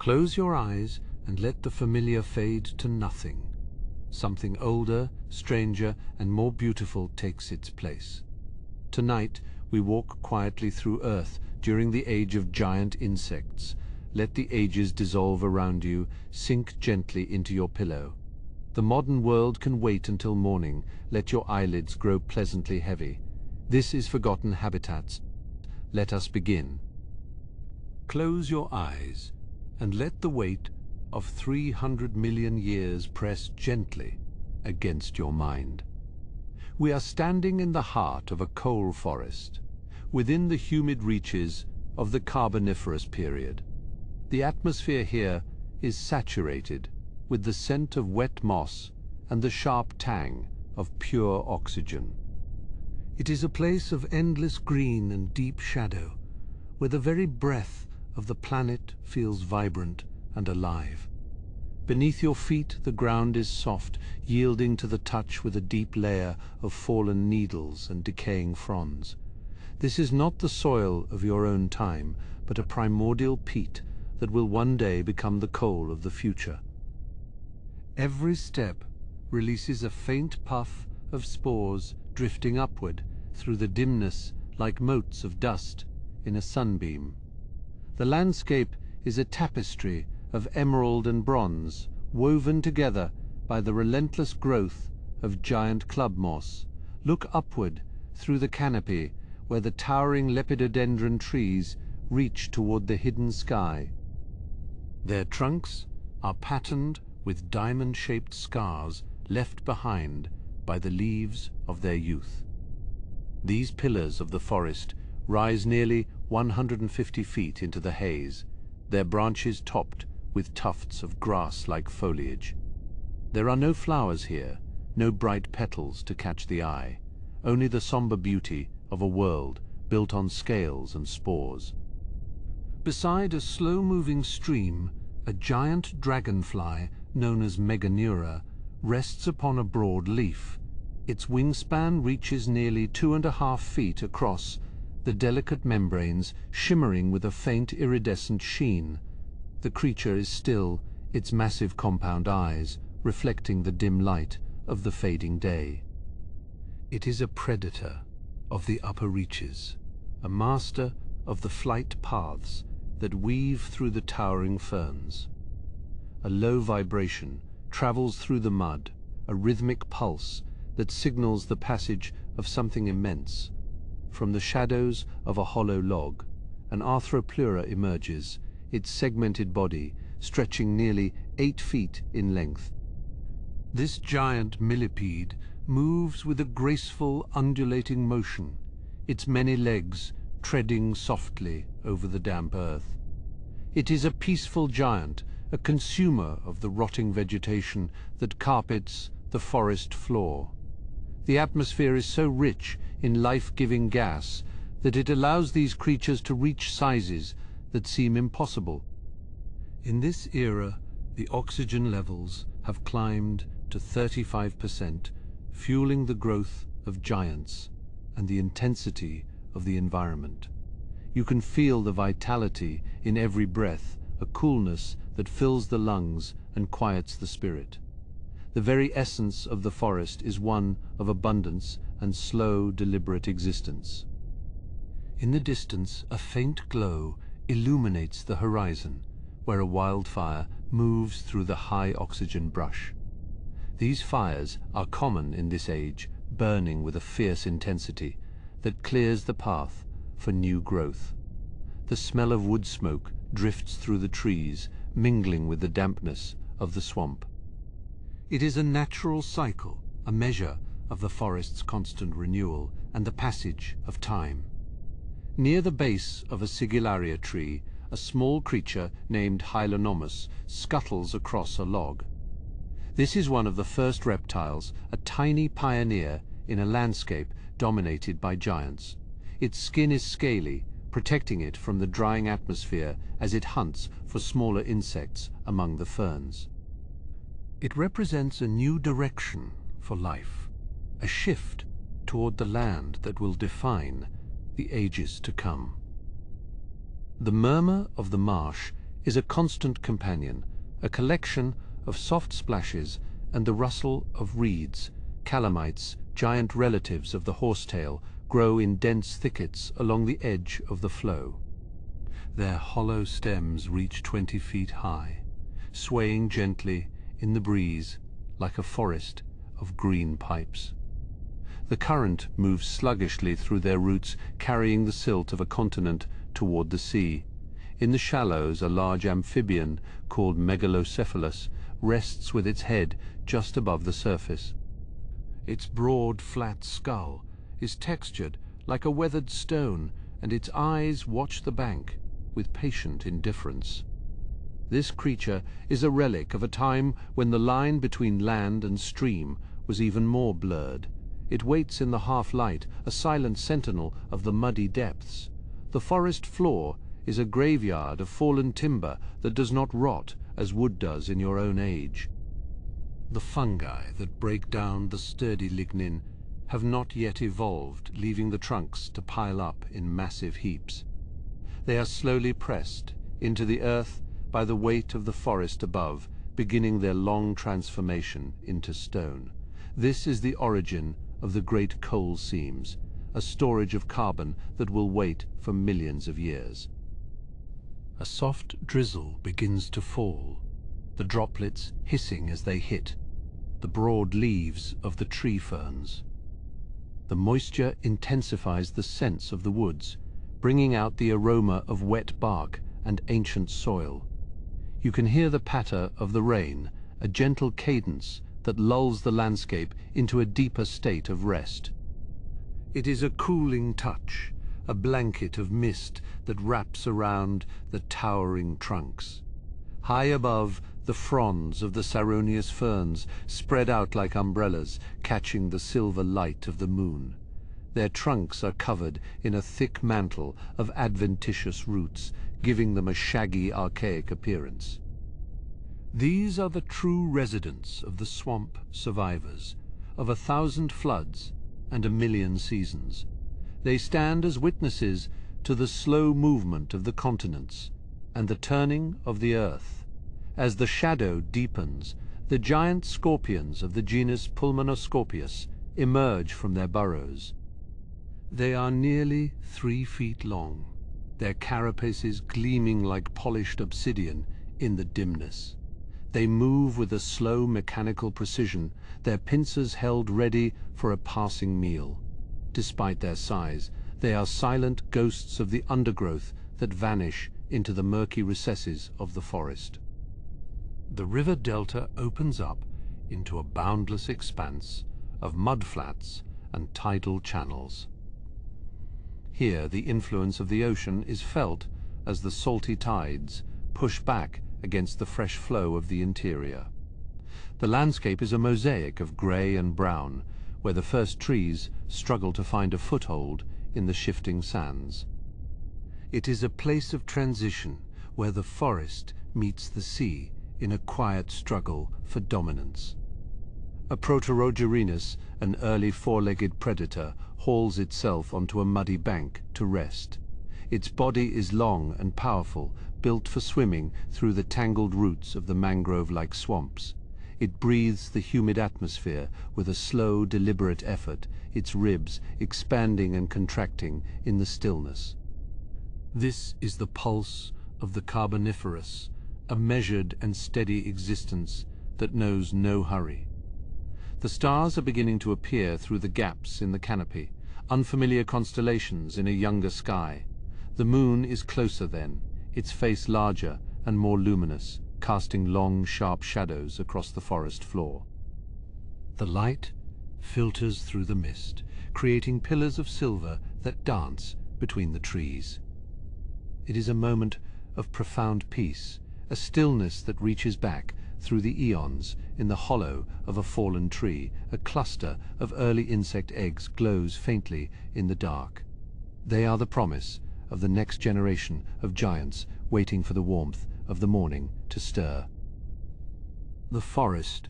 Close your eyes and let the familiar fade to nothing. Something older, stranger, and more beautiful takes its place. Tonight, we walk quietly through Earth during the age of giant insects. Let the ages dissolve around you, sink gently into your pillow. The modern world can wait until morning. Let your eyelids grow pleasantly heavy. This is Forgotten Habitats. Let us begin. Close your eyes and let the weight of 300 million years press gently against your mind. We are standing in the heart of a coal forest, within the humid reaches of the Carboniferous period. The atmosphere here is saturated with the scent of wet moss and the sharp tang of pure oxygen. It is a place of endless green and deep shadow, where the very breath of the planet feels vibrant and alive. Beneath your feet, the ground is soft, yielding to the touch with a deep layer of fallen needles and decaying fronds. This is not the soil of your own time, but a primordial peat that will one day become the coal of the future. Every step releases a faint puff of spores drifting upward through the dimness like motes of dust in a sunbeam. The landscape is a tapestry of emerald and bronze, woven together by the relentless growth of giant clubmoss. Look upward through the canopy, where the towering lepidodendron trees reach toward the hidden sky. Their trunks are patterned with diamond-shaped scars left behind by the leaves of their youth. These pillars of the forest rise nearly 150 feet into the haze, their branches topped with tufts of grass-like foliage. There are no flowers here, no bright petals to catch the eye, only the somber beauty of a world built on scales and spores. Beside a slow-moving stream, a giant dragonfly known as Meganeura rests upon a broad leaf. Its wingspan reaches nearly 2.5 feet across, the delicate membranes shimmering with a faint iridescent sheen. The creature is still, its massive compound eyes reflecting the dim light of the fading day. It is a predator of the upper reaches, a master of the flight paths that weave through the towering ferns. A low vibration travels through the mud, a rhythmic pulse that signals the passage of something immense. From the shadows of a hollow log, an Arthropleura emerges, its segmented body stretching nearly 8 feet in length. This giant millipede moves with a graceful, undulating motion, its many legs treading softly over the damp earth. It is a peaceful giant, a consumer of the rotting vegetation that carpets the forest floor. The atmosphere is so rich in life-giving gas that it allows these creatures to reach sizes that seem impossible. In this era, the oxygen levels have climbed to 35%, fueling the growth of giants and the intensity of the environment. You can feel the vitality in every breath, a coolness that fills the lungs and quiets the spirit. The very essence of the forest is one of abundance and slow, deliberate existence. In the distance, a faint glow illuminates the horizon, where a wildfire moves through the high oxygen brush. These fires are common in this age, burning with a fierce intensity that clears the path for new growth. The smell of wood smoke drifts through the trees, mingling with the dampness of the swamp. It is a natural cycle, a measure of the forest's constant renewal and the passage of time. Near the base of a sigillaria tree, a small creature named Hylonomus scuttles across a log. This is one of the first reptiles, a tiny pioneer in a landscape dominated by giants. Its skin is scaly, protecting it from the drying atmosphere as it hunts for smaller insects among the ferns. It represents a new direction for life, a shift toward the land that will define the ages to come. The murmur of the marsh is a constant companion, a collection of soft splashes and the rustle of reeds. Calamites, giant relatives of the horsetail, grow in dense thickets along the edge of the flow. Their hollow stems reach 20 feet high, swaying gently in the breeze like a forest of green pipes. The current moves sluggishly through their roots, carrying the silt of a continent toward the sea. In the shallows, a large amphibian called Megalocephalus rests with its head just above the surface. Its broad, flat skull is textured like a weathered stone, and its eyes watch the bank with patient indifference. This creature is a relic of a time when the line between land and stream was even more blurred. It waits in the half-light, a silent sentinel of the muddy depths. The forest floor is a graveyard of fallen timber that does not rot as wood does in your own age. The fungi that break down the sturdy lignin have not yet evolved, leaving the trunks to pile up in massive heaps. They are slowly pressed into the earth by the weight of the forest above, beginning their long transformation into stone. This is the origin of the great coal seams, a storage of carbon that will wait for millions of years. A soft drizzle begins to fall, the droplets hissing as they hit the broad leaves of the tree ferns. The moisture intensifies the scents of the woods, bringing out the aroma of wet bark and ancient soil. You can hear the patter of the rain, a gentle cadence that lulls the landscape into a deeper state of rest. It is a cooling touch, a blanket of mist that wraps around the towering trunks. High above, the fronds of the Saronius ferns spread out like umbrellas, catching the silver light of the moon. Their trunks are covered in a thick mantle of adventitious roots, giving them a shaggy, archaic appearance. These are the true residents of the swamp survivors, of 1,000 floods and 1,000,000 seasons. They stand as witnesses to the slow movement of the continents and the turning of the earth. As the shadow deepens, the giant scorpions of the genus Pulmonoscorpius emerge from their burrows. They are nearly 3 feet long, their carapaces gleaming like polished obsidian in the dimness. They move with a slow mechanical precision, their pincers held ready for a passing meal. Despite their size, they are silent ghosts of the undergrowth that vanish into the murky recesses of the forest. The river delta opens up into a boundless expanse of mudflats and tidal channels. Here the influence of the ocean is felt as the salty tides push back against the fresh flow of the interior. The landscape is a mosaic of grey and brown, where the first trees struggle to find a foothold in the shifting sands. It is a place of transition where the forest meets the sea in a quiet struggle for dominance. A Proterogerhinus, an early four-legged predator, hauls itself onto a muddy bank to rest. Its body is long and powerful, built for swimming through the tangled roots of the mangrove-like swamps. It breathes the humid atmosphere with a slow, deliberate effort, its ribs expanding and contracting in the stillness. This is the pulse of the Carboniferous, a measured and steady existence that knows no hurry. The stars are beginning to appear through the gaps in the canopy, unfamiliar constellations in a younger sky. The moon is closer then, its face larger and more luminous, casting long, sharp shadows across the forest floor. The light filters through the mist, creating pillars of silver that dance between the trees. It is a moment of profound peace, a stillness that reaches back through the eons. In the hollow of a fallen tree, a cluster of early insect eggs glows faintly in the dark. They are the promise of the next generation of giants waiting for the warmth of the morning to stir. The forest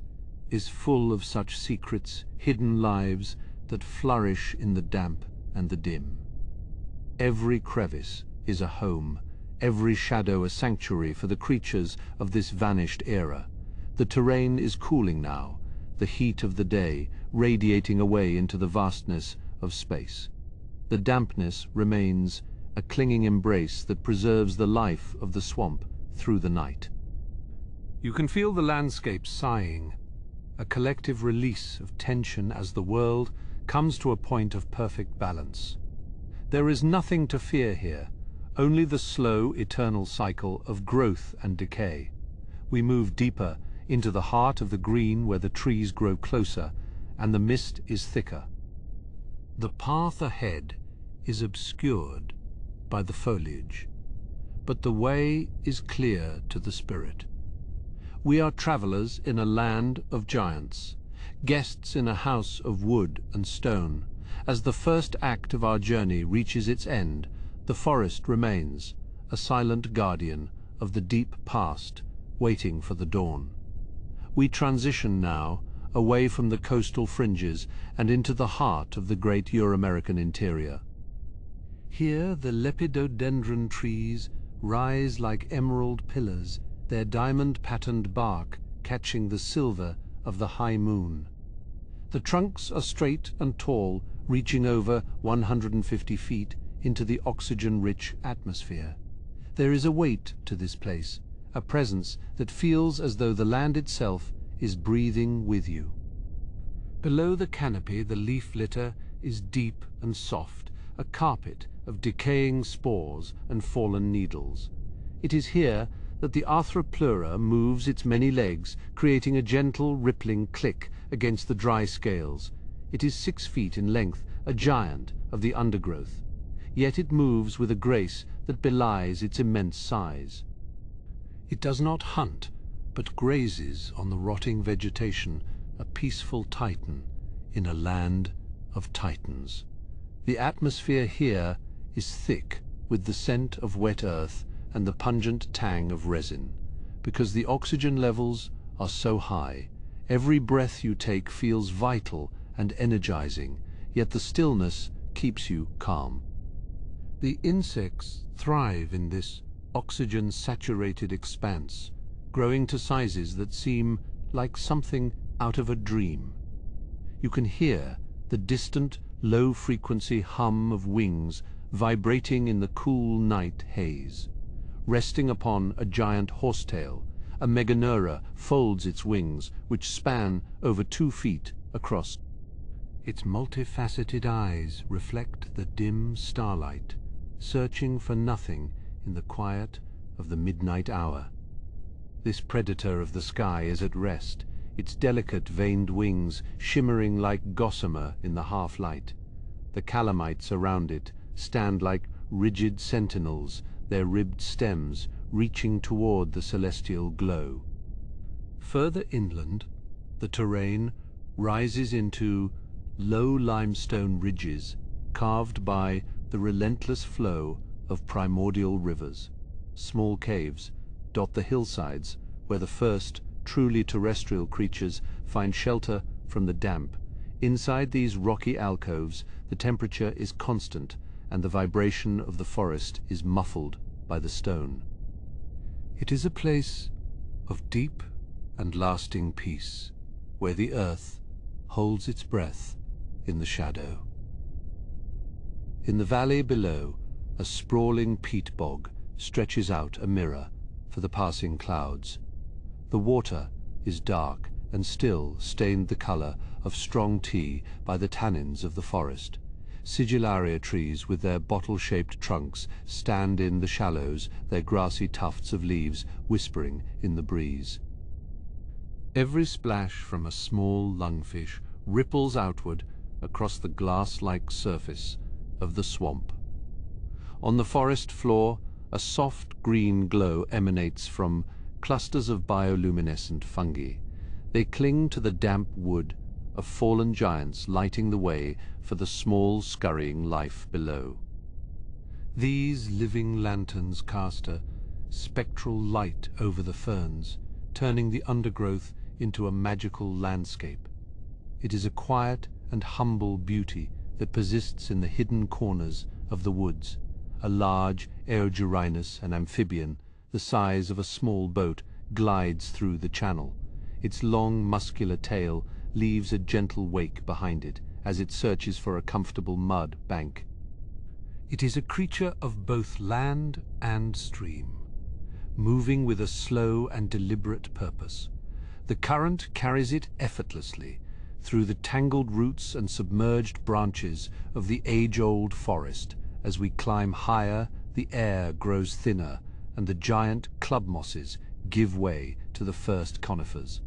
is full of such secrets, hidden lives that flourish in the damp and the dim. Every crevice is a home, every shadow a sanctuary for the creatures of this vanished era. The terrain is cooling now, the heat of the day radiating away into the vastness of space. The dampness remains a clinging embrace that preserves the life of the swamp through the night. You can feel the landscape sighing, a collective release of tension as the world comes to a point of perfect balance. There is nothing to fear here, only the slow, eternal cycle of growth and decay. We move deeper into the heart of the green where the trees grow closer and the mist is thicker. The path ahead is obscured by the foliage, but the way is clear to the spirit. We are travelers in a land of giants, guests in a house of wood and stone. As the first act of our journey reaches its end, the forest remains, a silent guardian of the deep past, waiting for the dawn. We transition now away from the coastal fringes and into the heart of the great Euramerican interior. Here the lepidodendron trees rise like emerald pillars, their diamond-patterned bark catching the silver of the high moon. The trunks are straight and tall, reaching over 150 feet into the oxygen-rich atmosphere. There is a weight to this place, a presence that feels as though the land itself is breathing with you. Below the canopy, the leaf litter is deep and soft, a carpet of decaying spores and fallen needles. It is here that the Arthropleura moves its many legs, creating a gentle, rippling click against the dry scales. It is 6 feet in length, a giant of the undergrowth. Yet it moves with a grace that belies its immense size. It does not hunt, but grazes on the rotting vegetation, a peaceful titan in a land of titans. The atmosphere here is thick with the scent of wet earth and the pungent tang of resin. Because the oxygen levels are so high, every breath you take feels vital and energizing, yet the stillness keeps you calm. The insects thrive in this oxygen-saturated expanse, growing to sizes that seem like something out of a dream. You can hear the distant, low-frequency hum of wings vibrating in the cool night haze. Resting upon a giant horsetail, a Meganeura folds its wings, which span over 2 feet across. Its multifaceted eyes reflect the dim starlight, searching for nothing in the quiet of the midnight hour. This predator of the sky is at rest, its delicate veined wings shimmering like gossamer in the half-light. The calamites around it stand like rigid sentinels, their ribbed stems reaching toward the celestial glow. Further inland, the terrain rises into low limestone ridges carved by the relentless flow of primordial rivers. Small caves dot the hillsides where the first truly terrestrial creatures find shelter from the damp. Inside these rocky alcoves, the temperature is constant and the vibration of the forest is muffled by the stone. It is a place of deep and lasting peace, where the earth holds its breath in the shadow. In the valley below, a sprawling peat bog stretches out a mirror for the passing clouds. The water is dark and still, stained the color of strong tea by the tannins of the forest. Sigillaria trees with their bottle-shaped trunks stand in the shallows, their grassy tufts of leaves whispering in the breeze. Every splash from a small lungfish ripples outward across the glass-like surface of the swamp. On the forest floor, a soft green glow emanates from clusters of bioluminescent fungi. They cling to the damp wood of fallen giants, lighting the way for the small, scurrying life below. These living lanterns cast a spectral light over the ferns, turning the undergrowth into a magical landscape. It is a quiet and humble beauty that persists in the hidden corners of the woods, A large Aeogerinus, an amphibian, the size of a small boat, glides through the channel. Its long, muscular tail leaves a gentle wake behind it as it searches for a comfortable mud bank. It is a creature of both land and stream, moving with a slow and deliberate purpose. The current carries it effortlessly through the tangled roots and submerged branches of the age-old forest. As we climb higher, the air grows thinner, and the giant clubmosses give way to the first conifers.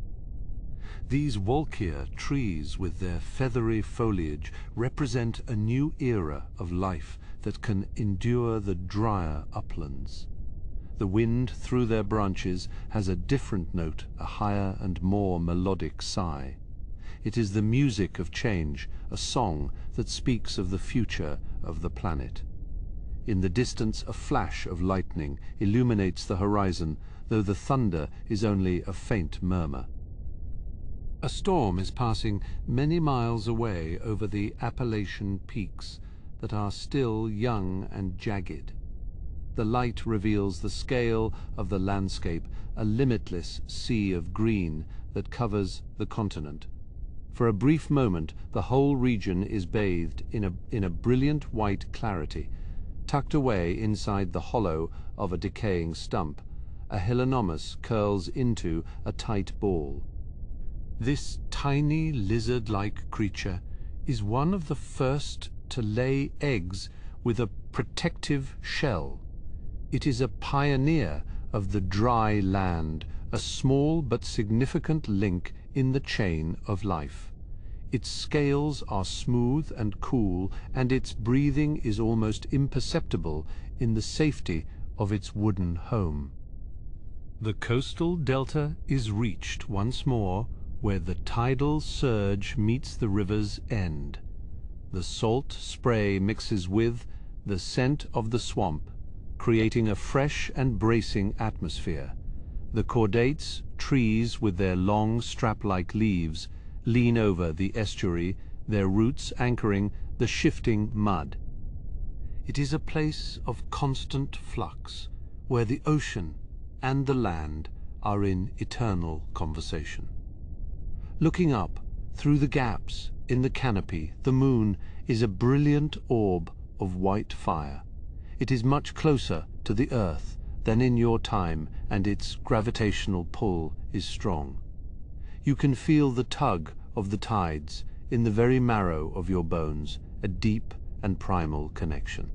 These Walkia trees with their feathery foliage represent a new era of life that can endure the drier uplands. The wind through their branches has a different note, a higher and more melodic sigh. It is the music of change, a song that speaks of the future of the planet. In the distance, a flash of lightning illuminates the horizon, though the thunder is only a faint murmur. A storm is passing many miles away over the Appalachian peaks that are still young and jagged. The light reveals the scale of the landscape, a limitless sea of green that covers the continent. For a brief moment, the whole region is bathed in a brilliant white clarity. Tucked away inside the hollow of a decaying stump, a Helenomus curls into a tight ball. This tiny lizard-like creature is one of the first to lay eggs with a protective shell. It is a pioneer of the dry land, a small but significant link in the chain of life. Its scales are smooth and cool, and its breathing is almost imperceptible in the safety of its wooden home. The coastal delta is reached once more, where the tidal surge meets the river's end. The salt spray mixes with the scent of the swamp, creating a fresh and bracing atmosphere. The chordates, trees with their long strap-like leaves, lean over the estuary, their roots anchoring the shifting mud. It is a place of constant flux, where the ocean and the land are in eternal conversation. Looking up, through the gaps in the canopy, the moon is a brilliant orb of white fire. It is much closer to the Earth than in your time, and its gravitational pull is strong. You can feel the tug of the tides in the very marrow of your bones, a deep and primal connection.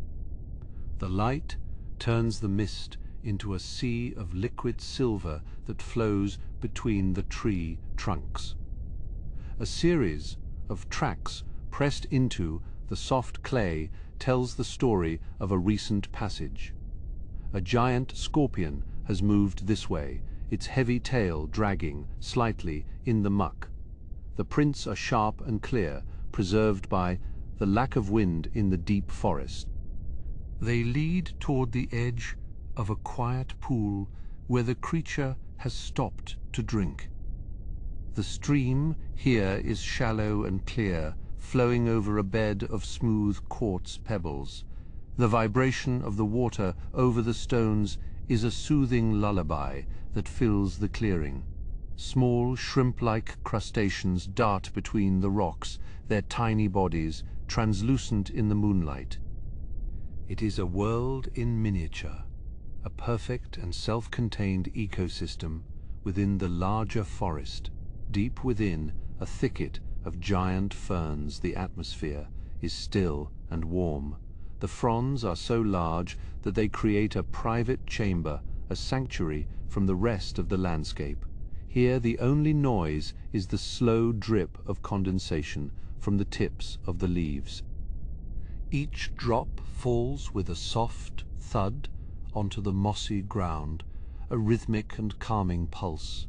The light turns the mist into a sea of liquid silver that flows between the tree trunks. A series of tracks pressed into the soft clay tells the story of a recent passage. A giant scorpion has moved this way, its heavy tail dragging slightly in the muck. The prints are sharp and clear, preserved by the lack of wind in the deep forest. They lead toward the edge of a quiet pool where the creature has stopped to drink. The stream here is shallow and clear, flowing over a bed of smooth quartz pebbles. The vibration of the water over the stones is a soothing lullaby that fills the clearing. Small shrimp-like crustaceans dart between the rocks, their tiny bodies translucent in the moonlight. It is a world in miniature, a perfect and self-contained ecosystem within the larger forest. Deep within a thicket of giant ferns, the atmosphere is still and warm. The fronds are so large that they create a private chamber, a sanctuary from the rest of the landscape. Here the only noise is the slow drip of condensation from the tips of the leaves. Each drop falls with a soft thud onto the mossy ground, a rhythmic and calming pulse.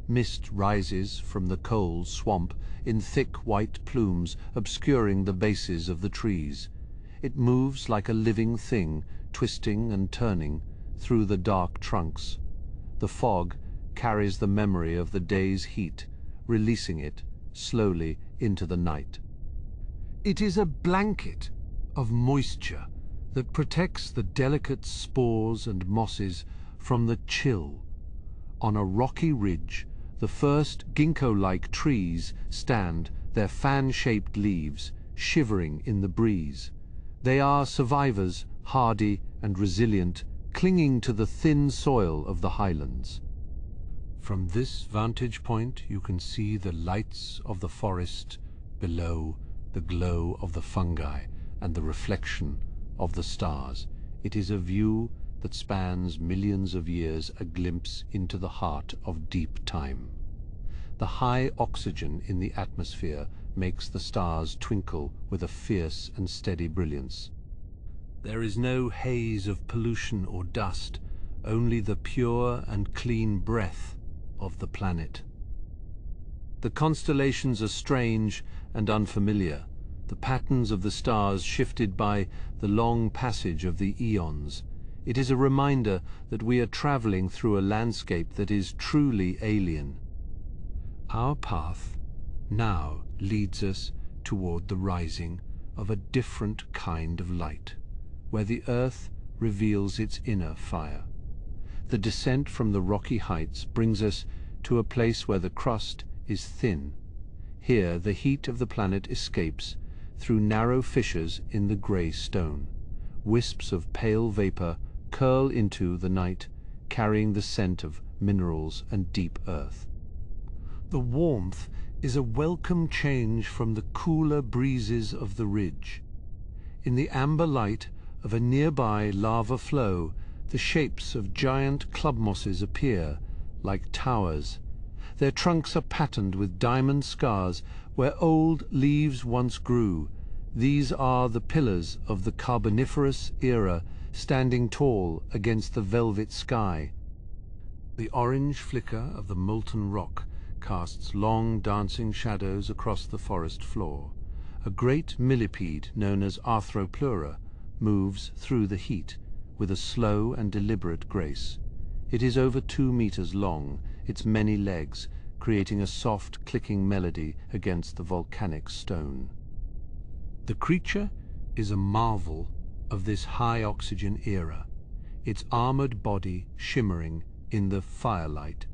Mist rises from the coal swamp in thick white plumes, obscuring the bases of the trees. It moves like a living thing, twisting and turning through the dark trunks. The fog carries the memory of the day's heat, releasing it slowly into the night. It is a blanket of moisture that protects the delicate spores and mosses from the chill. On a rocky ridge, the first ginkgo-like trees stand, their fan-shaped leaves shivering in the breeze. They are survivors, hardy and resilient, clinging to the thin soil of the highlands. From this vantage point you can see the lights of the forest below, the glow of the fungi and the reflection of the stars. It is a view that spans millions of years, a glimpse into the heart of deep time. The high oxygen in the atmosphere makes the stars twinkle with a fierce and steady brilliance. There is no haze of pollution or dust, only the pure and clean breath of the planet. The constellations are strange and unfamiliar, the patterns of the stars shifted by the long passage of the eons. It is a reminder that we are traveling through a landscape that is truly alien. Our path now leads us toward the rising of a different kind of light, where the earth reveals its inner fire. The descent from the rocky heights brings us to a place where the crust is thin. Here the heat of the planet escapes through narrow fissures in the grey stone. Wisps of pale vapor curl into the night, carrying the scent of minerals and deep earth. The warmth is a welcome change from the cooler breezes of the ridge. In the amber light of a nearby lava flow, the shapes of giant clubmosses appear like towers. Their trunks are patterned with diamond scars where old leaves once grew. These are the pillars of the Carboniferous era, standing tall against the velvet sky. The orange flicker of the molten rock casts long dancing shadows across the forest floor. A great millipede known as Arthropleura moves through the heat with a slow and deliberate grace. It is over 2 meters long, its many legs creating a soft clicking melody against the volcanic stone. The creature is a marvel of this high oxygen era, its armored body shimmering in the firelight.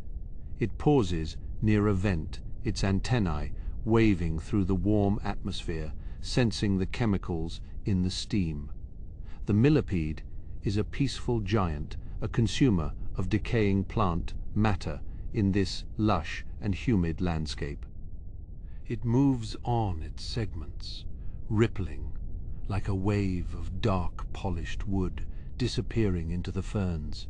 It pauses near a vent, its antennae waving through the warm atmosphere, sensing the chemicals in the steam. The millipede is a peaceful giant, a consumer of decaying plant matter in this lush and humid landscape. It moves on its segments, rippling like a wave of dark polished wood disappearing into the ferns.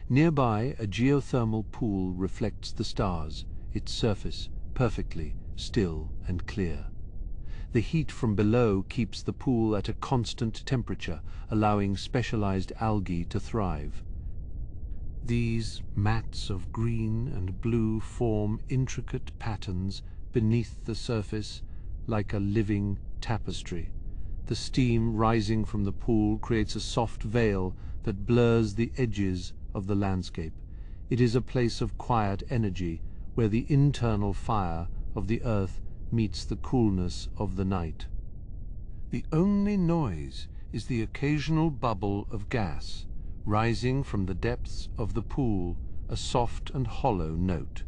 Nearby, a geothermal pool reflects the stars, its surface perfectly still and clear. The heat from below keeps the pool at a constant temperature, allowing specialized algae to thrive. These mats of green and blue form intricate patterns beneath the surface like a living tapestry. The steam rising from the pool creates a soft veil that blurs the edges of the landscape. It is a place of quiet energy where the internal fire of the earth meets the coolness of the night. The only noise is the occasional bubble of gas rising from the depths of the pool, a soft and hollow note.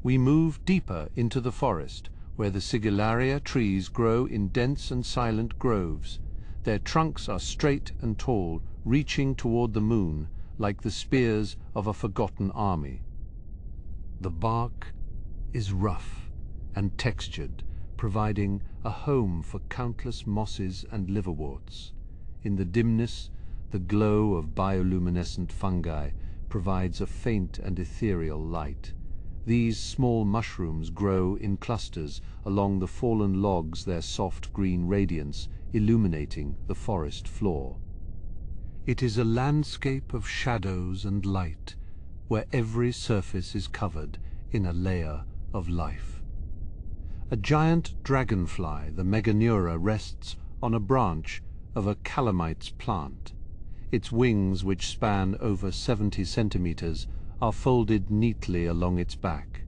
We move deeper into the forest, where the sigillaria trees grow in dense and silent groves. Their trunks are straight and tall, reaching toward the moon like the spears of a forgotten army. The bark is rough and textured, providing a home for countless mosses and liverworts. In the dimness, the glow of bioluminescent fungi provides a faint and ethereal light. These small mushrooms grow in clusters along the fallen logs, their soft green radiance illuminating the forest floor. It is a landscape of shadows and light, where every surface is covered in a layer of life. A giant dragonfly, the Meganeura, rests on a branch of a calamite's plant. Its wings, which span over 70 centimeters, are folded neatly along its back.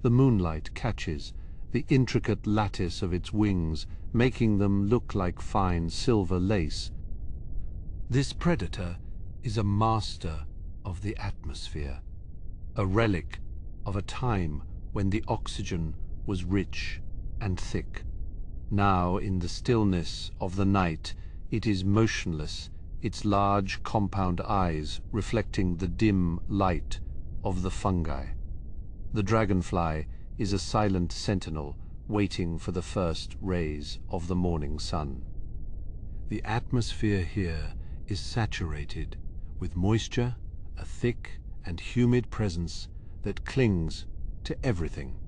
The moonlight catches the intricate lattice of its wings, making them look like fine silver lace. This predator is a master of the atmosphere, a relic of a time when the oxygen was rich and thick. Now, in the stillness of the night, it is motionless, its large compound eyes reflecting the dim light of the fungi. The dragonfly is a silent sentinel waiting for the first rays of the morning sun. The atmosphere here is saturated with moisture, a thick and humid presence that clings to everything.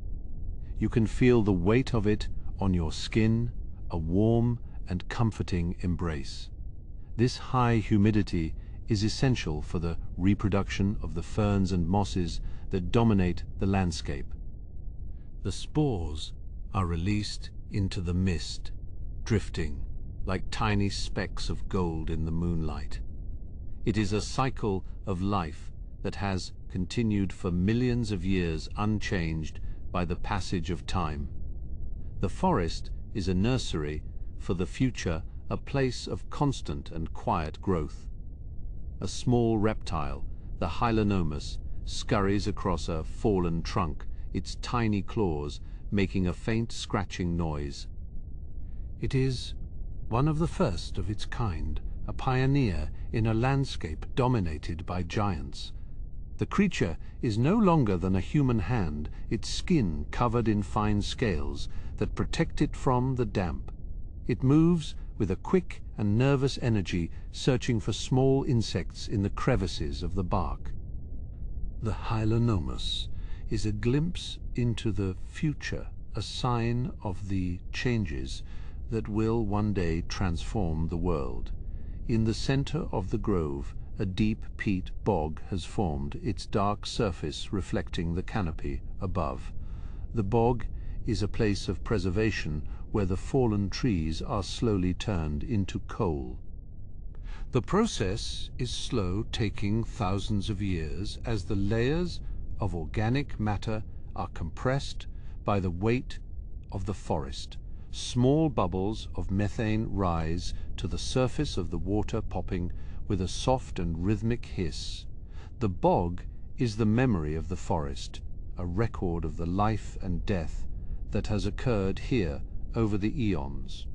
You can feel the weight of it on your skin, a warm and comforting embrace. This high humidity is essential for the reproduction of the ferns and mosses that dominate the landscape. The spores are released into the mist, drifting like tiny specks of gold in the moonlight. It is a cycle of life that has continued for millions of years unchanged by the passage of time. The forest is a nursery for the future, a place of constant and quiet growth. A small reptile, the Hylonomus, scurries across a fallen trunk, its tiny claws making a faint scratching noise. It is one of the first of its kind, a pioneer in a landscape dominated by giants. The creature is no longer than a human hand, its skin covered in fine scales that protect it from the damp. It moves with a quick and nervous energy, searching for small insects in the crevices of the bark. The Hylonomus is a glimpse into the future, a sign of the changes that will one day transform the world. In the center of the grove, a deep peat bog has formed, its dark surface reflecting the canopy above. The bog is a place of preservation where the fallen trees are slowly turned into coal. The process is slow, taking thousands of years as the layers of organic matter are compressed by the weight of the forest. Small bubbles of methane rise to the surface of the water, popping with a soft and rhythmic hiss. The bog is the memory of the forest, a record of the life and death that has occurred here over the eons.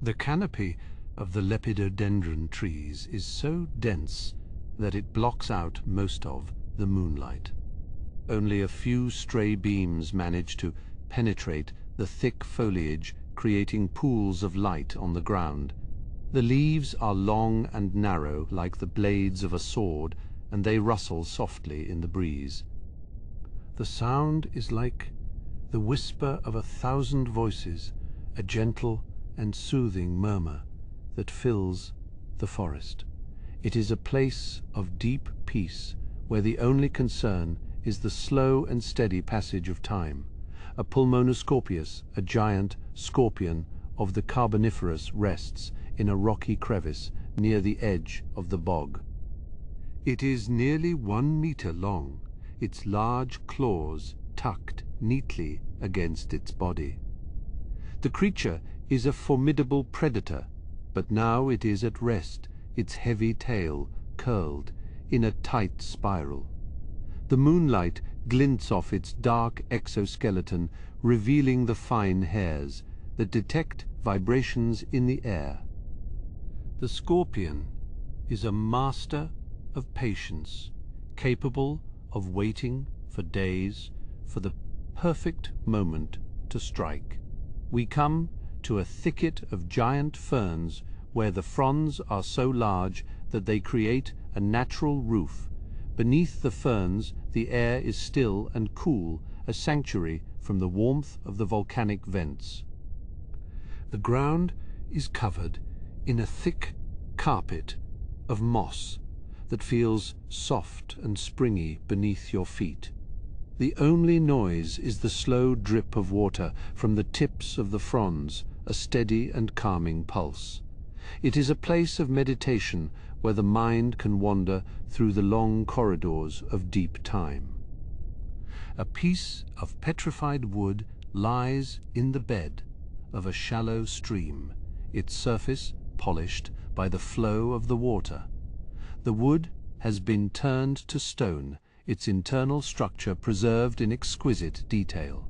The canopy of the lepidodendron trees is so dense that it blocks out most of the moonlight. Only a few stray beams manage to penetrate the thick foliage, creating pools of light on the ground. The leaves are long and narrow like the blades of a sword, and they rustle softly in the breeze. The sound is like the whisper of 1,000 voices, a gentle and soothing murmur that fills the forest. It is a place of deep peace, where the only concern is the slow and steady passage of time. A Pulmonoscorpius, a giant scorpion of the Carboniferous, rests in a rocky crevice near the edge of the bog. It is nearly 1 meter long, its large claws tucked neatly against its body. The creature is a formidable predator, but now it is at rest, its heavy tail curled in a tight spiral. The moonlight glints off its dark exoskeleton, revealing the fine hairs that detect vibrations in the air. The scorpion is a master of patience, capable of waiting for days for the perfect moment to strike. We come to a thicket of giant ferns where the fronds are so large that they create a natural roof. Beneath the ferns, the air is still and cool, a sanctuary from the warmth of the volcanic vents. The ground is covered in a thick carpet of moss that feels soft and springy beneath your feet. The only noise is the slow drip of water from the tips of the fronds, a steady and calming pulse. It is a place of meditation where the mind can wander through the long corridors of deep time. A piece of petrified wood lies in the bed of a shallow stream, its surface polished by the flow of the water. The wood has been turned to stone, its internal structure preserved in exquisite detail.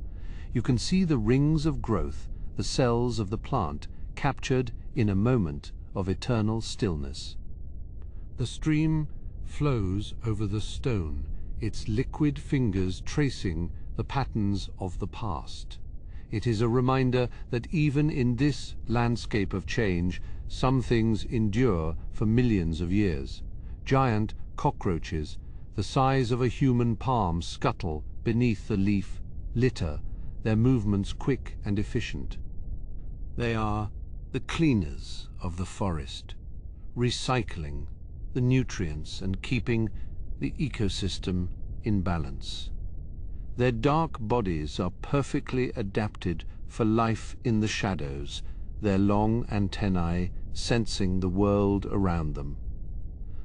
You can see the rings of growth, the cells of the plant, captured in a moment of eternal stillness. The stream flows over the stone, its liquid fingers tracing the patterns of the past. It is a reminder that even in this landscape of change, some things endure for millions of years. Giant cockroaches, the size of a human palm, scuttle beneath the leaf litter, their movements quick and efficient. They are the cleaners of the forest, recycling the nutrients and keeping the ecosystem in balance. Their dark bodies are perfectly adapted for life in the shadows, their long antennae sensing the world around them.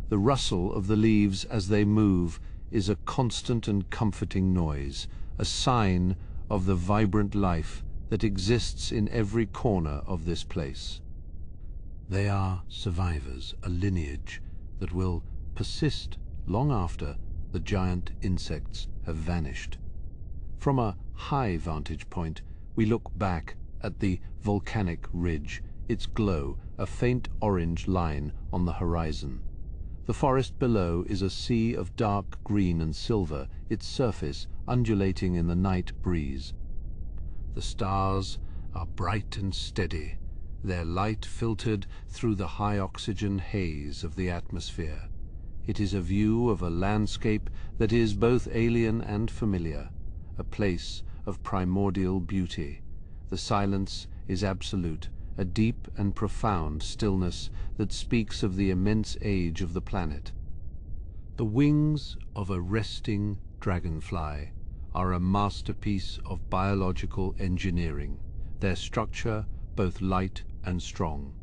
The rustle of the leaves as they move is a constant and comforting noise, a sign of the vibrant life that exists in every corner of this place. They are survivors, a lineage that will persist long after the giant insects have vanished. From a high vantage point, we look back at the volcanic ridge, its glow a faint orange line on the horizon. The forest below is a sea of dark green and silver, its surface undulating in the night breeze. The stars are bright and steady, their light filtered through the high oxygen haze of the atmosphere. It is a view of a landscape that is both alien and familiar, a place of primordial beauty. The silence is absolute, a deep and profound stillness that speaks of the immense age of the planet. The wings of a resting dragonfly are a masterpiece of biological engineering, their structure both light and strong.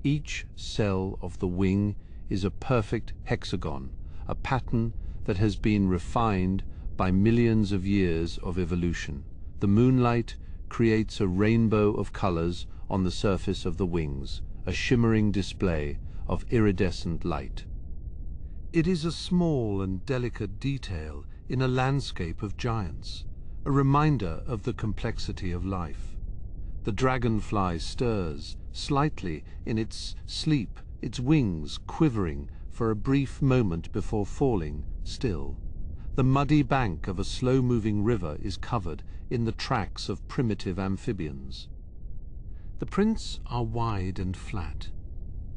Each cell of the wing is a perfect hexagon, a pattern that has been refined by millions of years of evolution. The moonlight creates a rainbow of colors on the surface of the wings, a shimmering display of iridescent light. It is a small and delicate detail in a landscape of giants, a reminder of the complexity of life. The dragonfly stirs slightly in its sleep, its wings quivering for a brief moment before falling still. The muddy bank of a slow-moving river is covered in the tracks of primitive amphibians. The prints are wide and flat,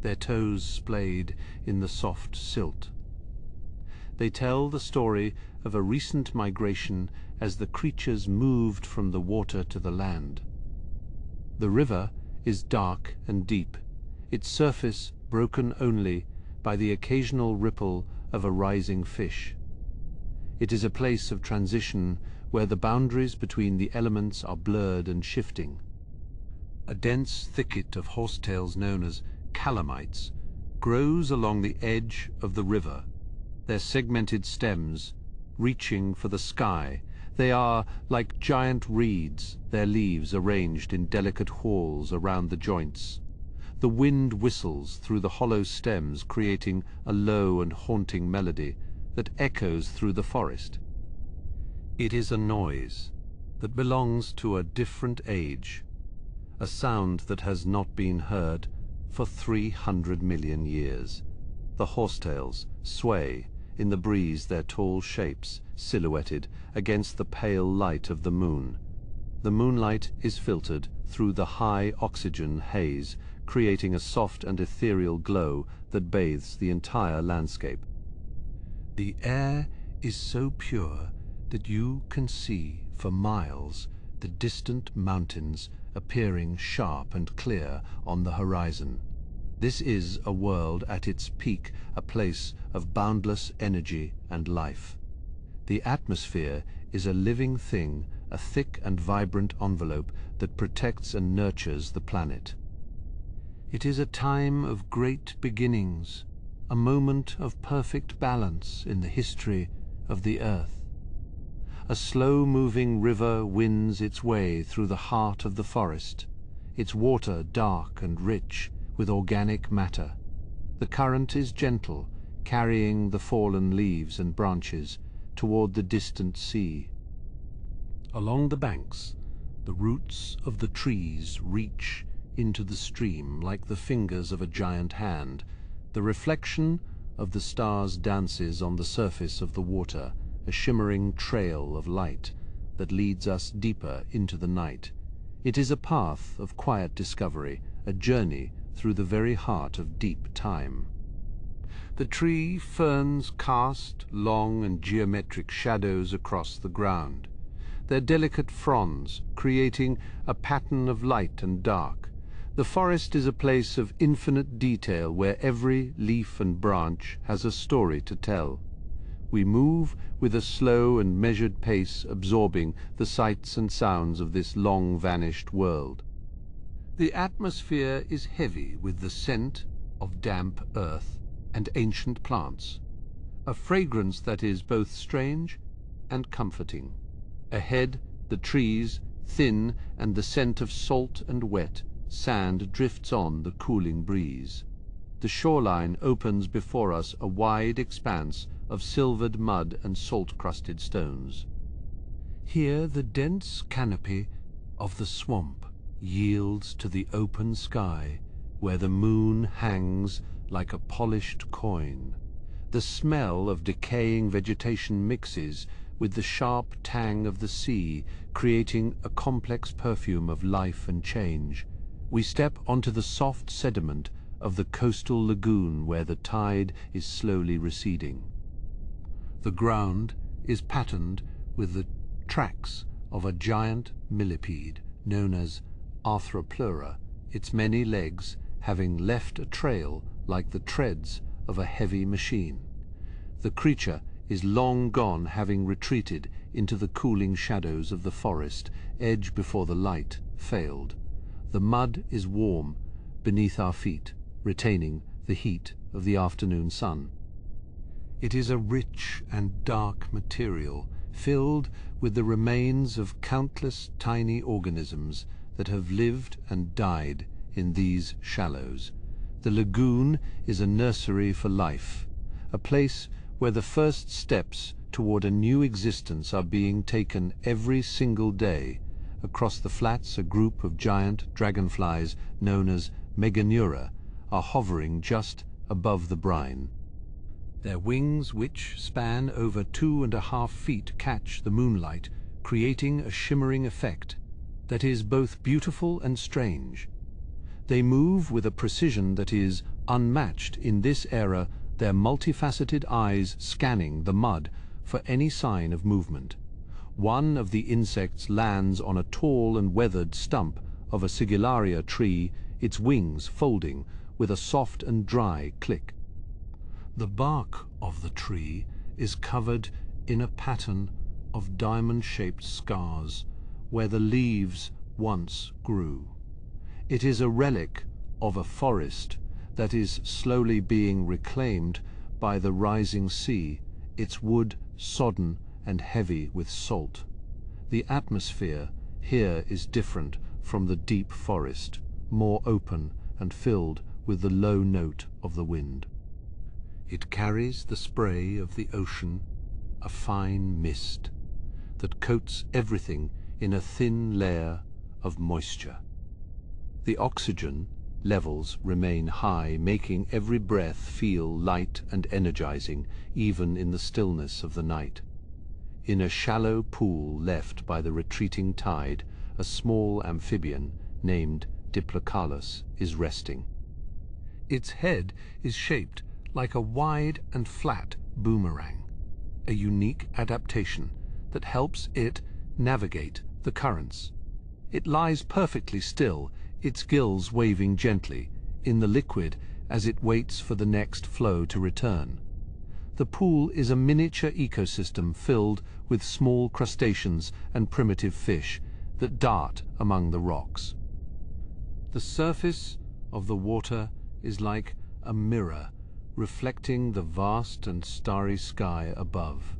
their toes splayed in the soft silt. They tell the story of a recent migration as the creatures moved from the water to the land. The river is dark and deep, its surface broken only by the occasional ripple of a rising fish. It is a place of transition where the boundaries between the elements are blurred and shifting. A dense thicket of horsetails known as calamites grows along the edge of the river, their segmented stems reaching for the sky. They are like giant reeds, their leaves arranged in delicate whorls around the joints. The wind whistles through the hollow stems, creating a low and haunting melody that echoes through the forest. It is a noise that belongs to a different age, a sound that has not been heard for 300 million years. The horsetails sway in the breeze, their tall shapes silhouetted against the pale light of the moon. The moonlight is filtered through the high oxygen haze, creating a soft and ethereal glow that bathes the entire landscape. The air is so pure that you can see for miles the distant mountains appearing sharp and clear on the horizon. This is a world at its peak, a place of boundless energy and life. The atmosphere is a living thing, a thick and vibrant envelope that protects and nurtures the planet. It is a time of great beginnings, a moment of perfect balance in the history of the Earth. A slow-moving river winds its way through the heart of the forest, its water dark and rich with organic matter. The current is gentle, carrying the fallen leaves and branches toward the distant sea. Along the banks, the roots of the trees reach into the stream like the fingers of a giant hand. The reflection of the stars dances on the surface of the water, a shimmering trail of light that leads us deeper into the night. It is a path of quiet discovery, a journey through the very heart of deep time. The tree ferns cast long and geometric shadows across the ground, their delicate fronds creating a pattern of light and dark. The forest is a place of infinite detail where every leaf and branch has a story to tell. We move with a slow and measured pace, absorbing the sights and sounds of this long-vanished world. The atmosphere is heavy with the scent of damp earth and ancient plants, a fragrance that is both strange and comforting. Ahead, the trees, thin, and the scent of salt and wet sand drifts on the cooling breeze. The shoreline opens before us a wide expanse of silvered mud and salt-crusted stones. Here the dense canopy of the swamp yields to the open sky, where the moon hangs like a polished coin. The smell of decaying vegetation mixes with the sharp tang of the sea, creating a complex perfume of life and change. We step onto the soft sediment of the coastal lagoon where the tide is slowly receding. The ground is patterned with the tracks of a giant millipede known as Arthropleura, its many legs having left a trail like the treads of a heavy machine. The creature is long gone, having retreated into the cooling shadows of the forest edge before the light failed. The mud is warm beneath our feet, retaining the heat of the afternoon sun. It is a rich and dark material, filled with the remains of countless tiny organisms that have lived and died in these shallows. The lagoon is a nursery for life, a place where the first steps toward a new existence are being taken every single day. Across the flats, a group of giant dragonflies known as Meganeura are hovering just above the brine. Their wings, which span over 2.5 feet, catch the moonlight, creating a shimmering effect that is both beautiful and strange. They move with a precision that is unmatched in this era, their multifaceted eyes scanning the mud for any sign of movement. One of the insects lands on a tall and weathered stump of a sigillaria tree, its wings folding with a soft and dry click. The bark of the tree is covered in a pattern of diamond-shaped scars where the leaves once grew. It is a relic of a forest that is slowly being reclaimed by the rising sea, its wood sodden and heavy with salt. The atmosphere here is different from the deep forest, more open and filled with the low note of the wind. It carries the spray of the ocean, a fine mist that coats everything in a thin layer of moisture. The oxygen levels remain high, making every breath feel light and energizing, even in the stillness of the night. In a shallow pool left by the retreating tide, a small amphibian named Diplocalus is resting. Its head is shaped like a wide and flat boomerang, a unique adaptation that helps it navigate the currents. It lies perfectly still, its gills waving gently in the liquid as it waits for the next flow to return. The pool is a miniature ecosystem filled with small crustaceans and primitive fish that dart among the rocks. The surface of the water is like a mirror reflecting the vast and starry sky above.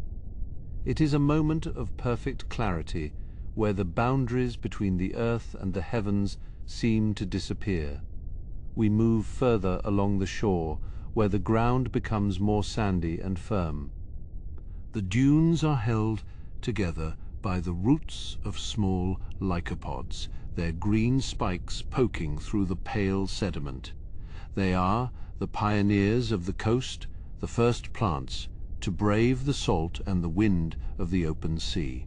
It is a moment of perfect clarity where the boundaries between the earth and the heavens seem to disappear. We move further along the shore where the ground becomes more sandy and firm. The dunes are held together by the roots of small lycopods, their green spikes poking through the pale sediment. They are the pioneers of the coast, the first plants to brave the salt and the wind of the open sea.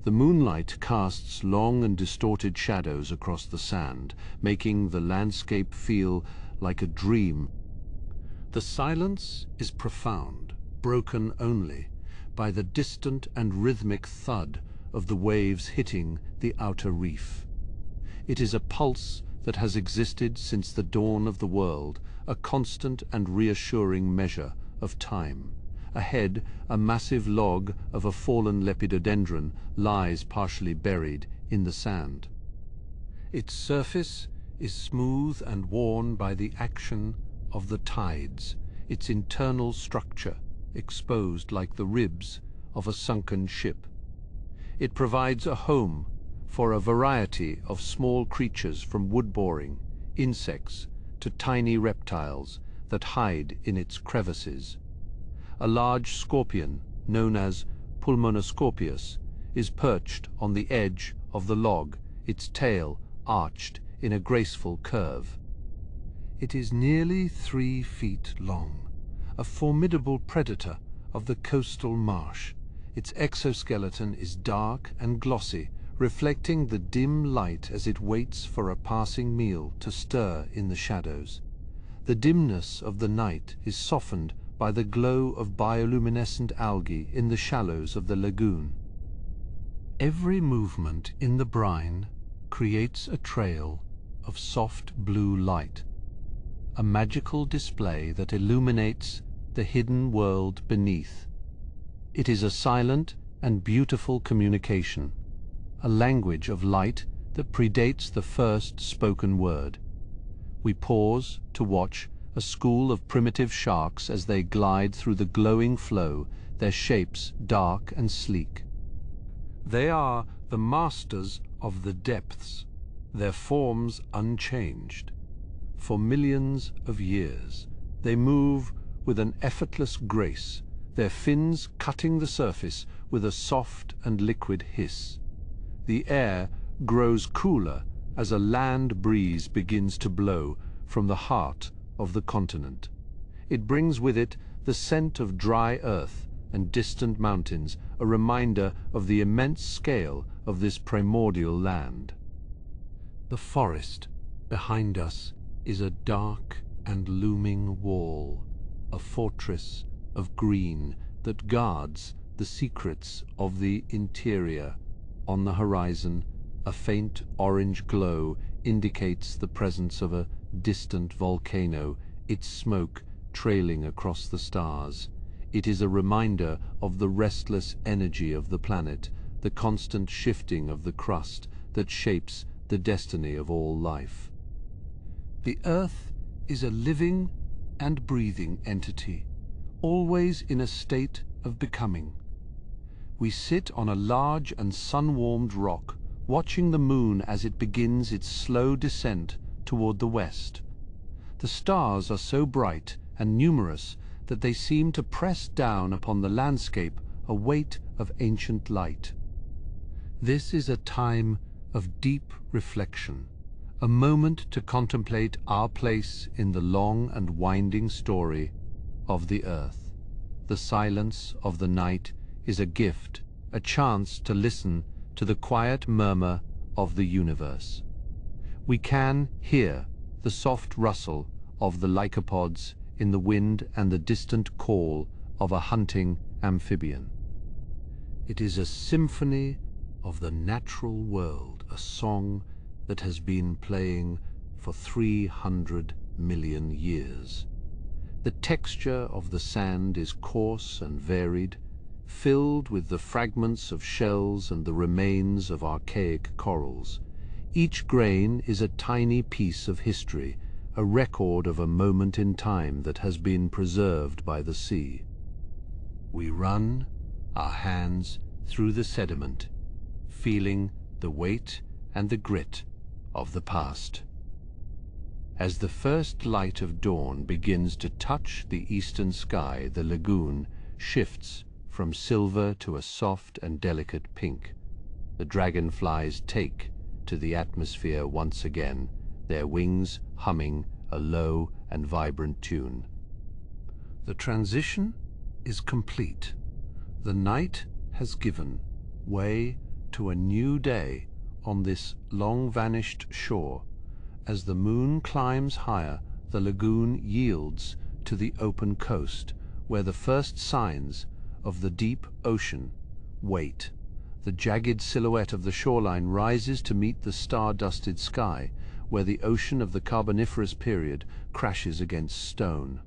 The moonlight casts long and distorted shadows across the sand, making the landscape feel like a dream. The silence is profound, broken only by the distant and rhythmic thud of the waves hitting the outer reef. It is a pulse that has existed since the dawn of the world, a constant and reassuring measure of time. Ahead, a massive log of a fallen lepidodendron lies partially buried in the sand. Its surface is smooth and worn by the action of the tides, its internal structure exposed like the ribs of a sunken ship. It provides a home for a variety of small creatures, from wood-boring insects to tiny reptiles that hide in its crevices. A large scorpion, known as Pulmonoscorpius, is perched on the edge of the log, its tail arched in a graceful curve. It is nearly 3 feet long, a formidable predator of the coastal marsh. Its exoskeleton is dark and glossy, reflecting the dim light as it waits for a passing meal to stir in the shadows. The dimness of the night is softened by the glow of bioluminescent algae in the shallows of the lagoon. Every movement in the brine creates a trail of soft blue light, a magical display that illuminates the hidden world beneath. It is a silent and beautiful communication, a language of light that predates the first spoken word. We pause to watch a school of primitive sharks as they glide through the glowing flow, their shapes dark and sleek. They are the masters of the depths, their forms unchanged. For millions of years, they move with an effortless grace, their fins cutting the surface with a soft and liquid hiss. The air grows cooler as a land breeze begins to blow from the heart of the continent. It brings with it the scent of dry earth and distant mountains, a reminder of the immense scale of this primordial land. The forest behind us is a dark and looming wall, a fortress of green that guards the secrets of the interior. On the horizon, a faint orange glow indicates the presence of a distant volcano, its smoke trailing across the stars. It is a reminder of the restless energy of the planet, the constant shifting of the crust that shapes the destiny of all life. The Earth is a living and breathing entity, always in a state of becoming. We sit on a large and sun-warmed rock, watching the moon as it begins its slow descent toward the west. The stars are so bright and numerous that they seem to press down upon the landscape a weight of ancient light. This is a time of deep reflection, a moment to contemplate our place in the long and winding story of the Earth. The silence of the night is a gift, a chance to listen to the quiet murmur of the universe. We can hear the soft rustle of the lycopods in the wind and the distant call of a hunting amphibian. It is a symphony of the natural world, a song that has been playing for 300 million years. The texture of the sand is coarse and varied, filled with the fragments of shells and the remains of archaic corals. Each grain is a tiny piece of history, a record of a moment in time that has been preserved by the sea. We run our hands through the sediment, feeling the weight and the grit of the past. As the first light of dawn begins to touch the eastern sky, the lagoon shifts from silver to a soft and delicate pink. The dragonflies take to the atmosphere once again, their wings humming a low and vibrant tune. The transition is complete. The night has given way to a new day on this long-vanished shore. As the moon climbs higher, the lagoon yields to the open coast, where the first signs of the deep ocean wait. The jagged silhouette of the shoreline rises to meet the star-dusted sky, where the ocean of the Carboniferous period crashes against stone.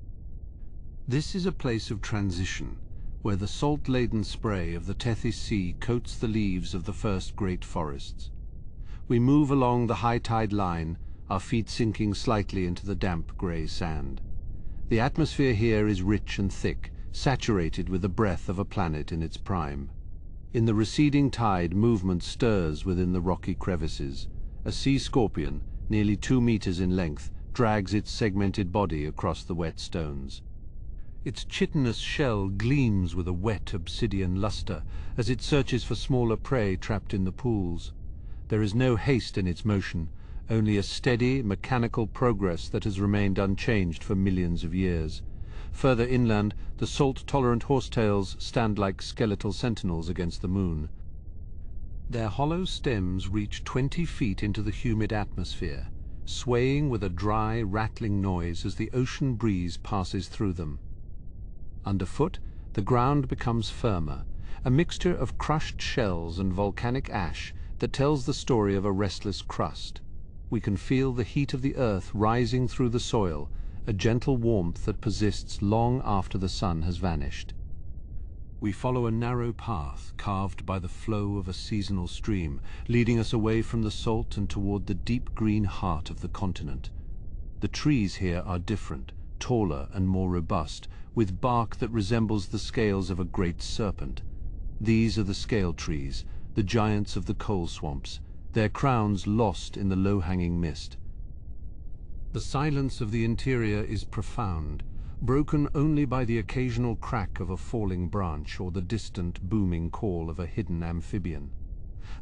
This is a place of transition, where the salt-laden spray of the Tethys Sea coats the leaves of the first great forests. We move along the high-tide line, our feet sinking slightly into the damp grey sand. The atmosphere here is rich and thick, saturated with the breath of a planet in its prime. In the receding tide, movement stirs within the rocky crevices. A sea scorpion, nearly 2 meters in length, drags its segmented body across the wet stones. Its chitinous shell gleams with a wet obsidian luster as it searches for smaller prey trapped in the pools. There is no haste in its motion, only a steady, mechanical progress that has remained unchanged for millions of years. Further inland, the salt-tolerant horsetails stand like skeletal sentinels against the moon. Their hollow stems reach 20 feet into the humid atmosphere, swaying with a dry, rattling noise as the ocean breeze passes through them. Underfoot, the ground becomes firmer, a mixture of crushed shells and volcanic ash that tells the story of a restless crust. We can feel the heat of the earth rising through the soil, a gentle warmth that persists long after the sun has vanished. We follow a narrow path carved by the flow of a seasonal stream, leading us away from the salt and toward the deep green heart of the continent. The trees here are different, taller and more robust, with bark that resembles the scales of a great serpent. These are the scale trees, the giants of the coal swamps, their crowns lost in the low-hanging mist. The silence of the interior is profound, broken only by the occasional crack of a falling branch or the distant booming call of a hidden amphibian.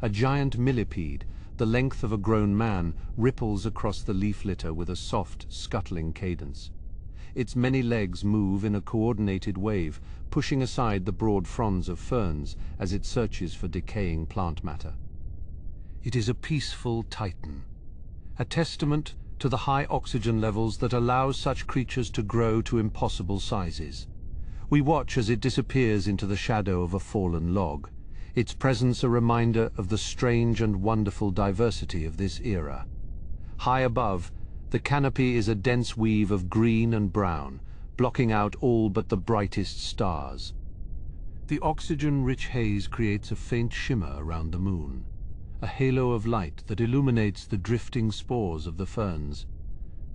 A giant millipede, the length of a grown man, ripples across the leaf litter with a soft, scuttling cadence. Its many legs move in a coordinated wave, pushing aside the broad fronds of ferns as it searches for decaying plant matter. It is a peaceful titan, a testament to the high oxygen levels that allow such creatures to grow to impossible sizes. We watch as it disappears into the shadow of a fallen log, its presence a reminder of the strange and wonderful diversity of this era. High above, the canopy is a dense weave of green and brown, blocking out all but the brightest stars. The oxygen-rich haze creates a faint shimmer around the moon, a halo of light that illuminates the drifting spores of the ferns.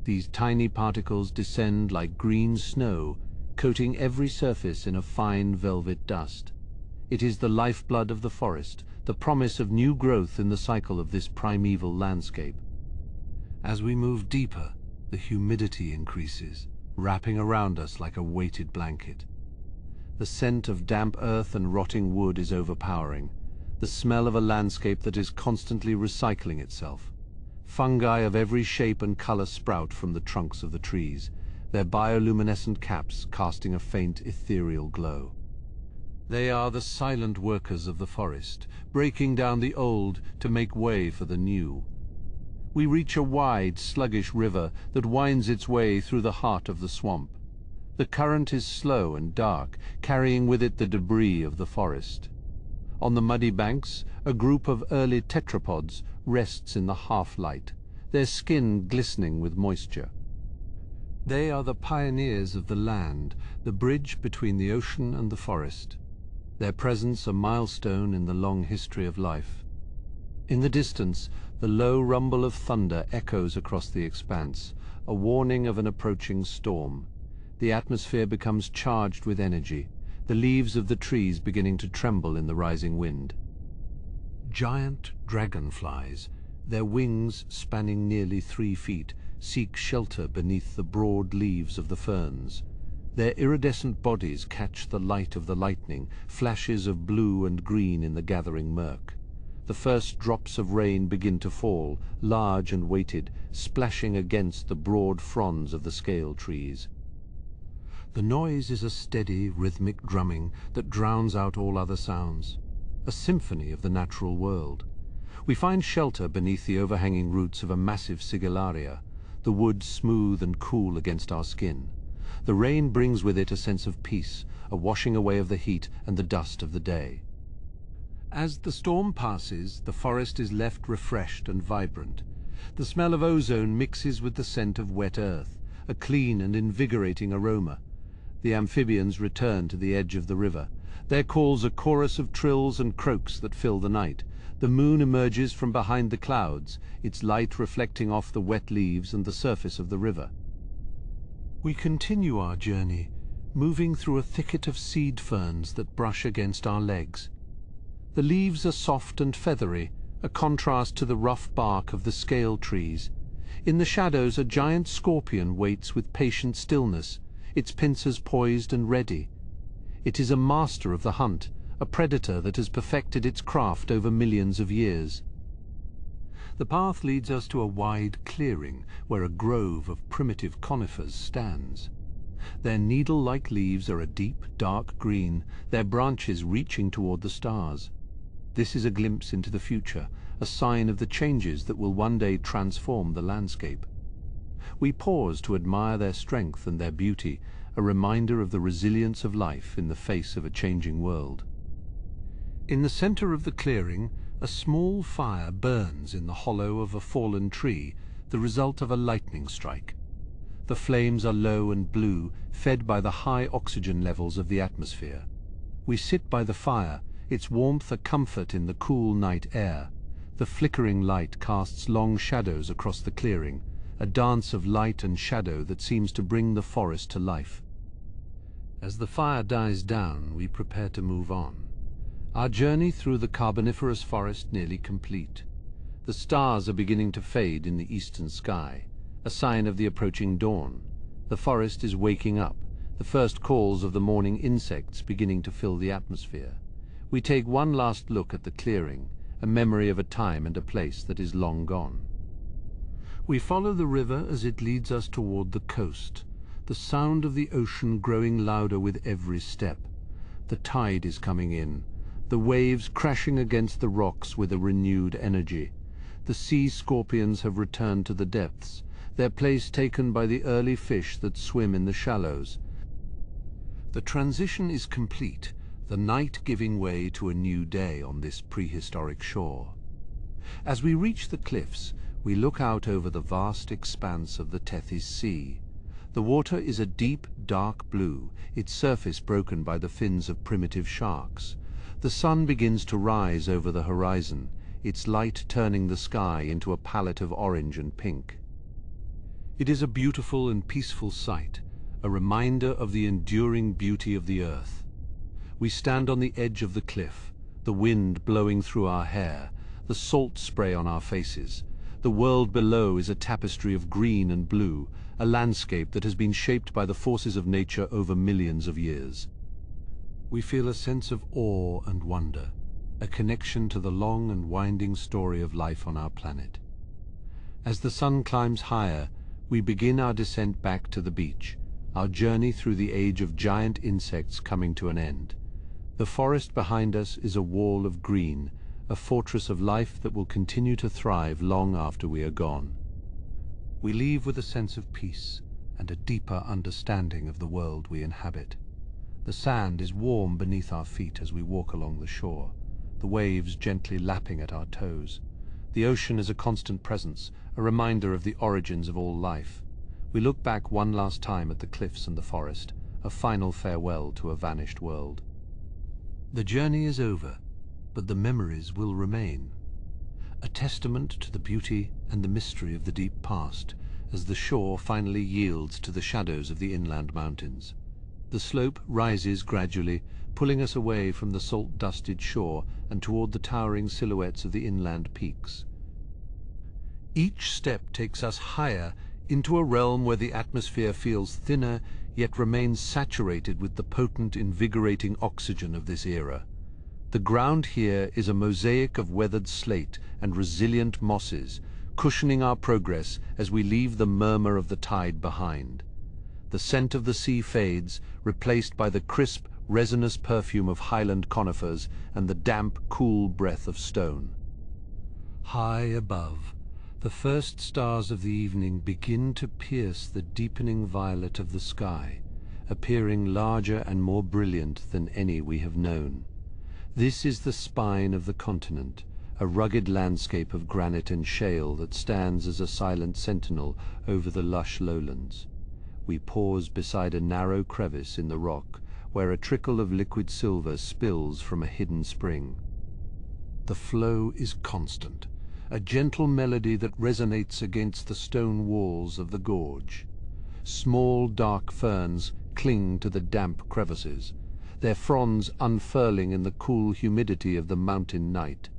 These tiny particles descend like green snow, coating every surface in a fine velvet dust. It is the lifeblood of the forest, the promise of new growth in the cycle of this primeval landscape. As we move deeper, the humidity increases, wrapping around us like a weighted blanket. The scent of damp earth and rotting wood is overpowering, the smell of a landscape that is constantly recycling itself. Fungi of every shape and color sprout from the trunks of the trees, their bioluminescent caps casting a faint ethereal glow. They are the silent workers of the forest, breaking down the old to make way for the new. We reach a wide, sluggish river that winds its way through the heart of the swamp. The current is slow and dark, carrying with it the debris of the forest. On the muddy banks, a group of early tetrapods rests in the half-light, their skin glistening with moisture. They are the pioneers of the land, the bridge between the ocean and the forest. Their presence a milestone in the long history of life. In the distance, the low rumble of thunder echoes across the expanse, a warning of an approaching storm. The atmosphere becomes charged with energy, the leaves of the trees beginning to tremble in the rising wind. Giant dragonflies, their wings spanning nearly 3 feet, seek shelter beneath the broad leaves of the ferns. Their iridescent bodies catch the light of the lightning, flashes of blue and green in the gathering murk. The first drops of rain begin to fall, large and weighted, splashing against the broad fronds of the scale trees. The noise is a steady, rhythmic drumming that drowns out all other sounds, a symphony of the natural world. We find shelter beneath the overhanging roots of a massive sigillaria, the wood smooth and cool against our skin. The rain brings with it a sense of peace, a washing away of the heat and the dust of the day. As the storm passes, the forest is left refreshed and vibrant. The smell of ozone mixes with the scent of wet earth, a clean and invigorating aroma. The amphibians return to the edge of the river. Their calls a chorus of trills and croaks that fill the night. The moon emerges from behind the clouds, its light reflecting off the wet leaves and the surface of the river. We continue our journey, moving through a thicket of seed ferns that brush against our legs. The leaves are soft and feathery, a contrast to the rough bark of the scale trees. In the shadows, a giant scorpion waits with patient stillness, its pincers poised and ready. It is a master of the hunt, a predator that has perfected its craft over millions of years. The path leads us to a wide clearing where a grove of primitive conifers stands. Their needle-like leaves are a deep, dark green, their branches reaching toward the stars. This is a glimpse into the future, a sign of the changes that will one day transform the landscape. We pause to admire their strength and their beauty, a reminder of the resilience of life in the face of a changing world. In the center of the clearing, a small fire burns in the hollow of a fallen tree, the result of a lightning strike. The flames are low and blue, fed by the high oxygen levels of the atmosphere. We sit by the fire, its warmth a comfort in the cool night air. The flickering light casts long shadows across the clearing, a dance of light and shadow that seems to bring the forest to life. As the fire dies down, we prepare to move on. Our journey through the Carboniferous forest nearly complete. The stars are beginning to fade in the eastern sky, a sign of the approaching dawn. The forest is waking up, the first calls of the morning insects beginning to fill the atmosphere. We take one last look at the clearing, a memory of a time and a place that is long gone. We follow the river as it leads us toward the coast, the sound of the ocean growing louder with every step. The tide is coming in, the waves crashing against the rocks with a renewed energy. The sea scorpions have returned to the depths, their place taken by the early fish that swim in the shallows. The transition is complete, the night giving way to a new day on this prehistoric shore. As we reach the cliffs, we look out over the vast expanse of the Tethys Sea. The water is a deep, dark blue, its surface broken by the fins of primitive sharks. The sun begins to rise over the horizon, its light turning the sky into a palette of orange and pink. It is a beautiful and peaceful sight, a reminder of the enduring beauty of the earth. We stand on the edge of the cliff, the wind blowing through our hair, the salt spray on our faces. The world below is a tapestry of green and blue, a landscape that has been shaped by the forces of nature over millions of years. We feel a sense of awe and wonder, a connection to the long and winding story of life on our planet. As the sun climbs higher, we begin our descent back to the beach, our journey through the age of giant insects coming to an end. The forest behind us is a wall of green, a fortress of life that will continue to thrive long after we are gone. We leave with a sense of peace and a deeper understanding of the world we inhabit. The sand is warm beneath our feet as we walk along the shore, the waves gently lapping at our toes. The ocean is a constant presence, a reminder of the origins of all life. We look back one last time at the cliffs and the forest, a final farewell to a vanished world. The journey is over, but the memories will remain, a testament to the beauty and the mystery of the deep past, as the shore finally yields to the shadows of the inland mountains. The slope rises gradually, pulling us away from the salt-dusted shore and toward the towering silhouettes of the inland peaks. Each step takes us higher into a realm where the atmosphere feels thinner yet remains saturated with the potent, invigorating oxygen of this era. The ground here is a mosaic of weathered slate and resilient mosses, cushioning our progress as we leave the murmur of the tide behind. The scent of the sea fades, replaced by the crisp, resinous perfume of highland conifers and the damp, cool breath of stone. High above, the first stars of the evening begin to pierce the deepening violet of the sky, appearing larger and more brilliant than any we have known. This is the spine of the continent, a rugged landscape of granite and shale that stands as a silent sentinel over the lush lowlands. We pause beside a narrow crevice in the rock, where a trickle of liquid silver spills from a hidden spring. The flow is constant, a gentle melody that resonates against the stone walls of the gorge. Small, dark ferns cling to the damp crevices, their fronds unfurling in the cool humidity of the mountain night.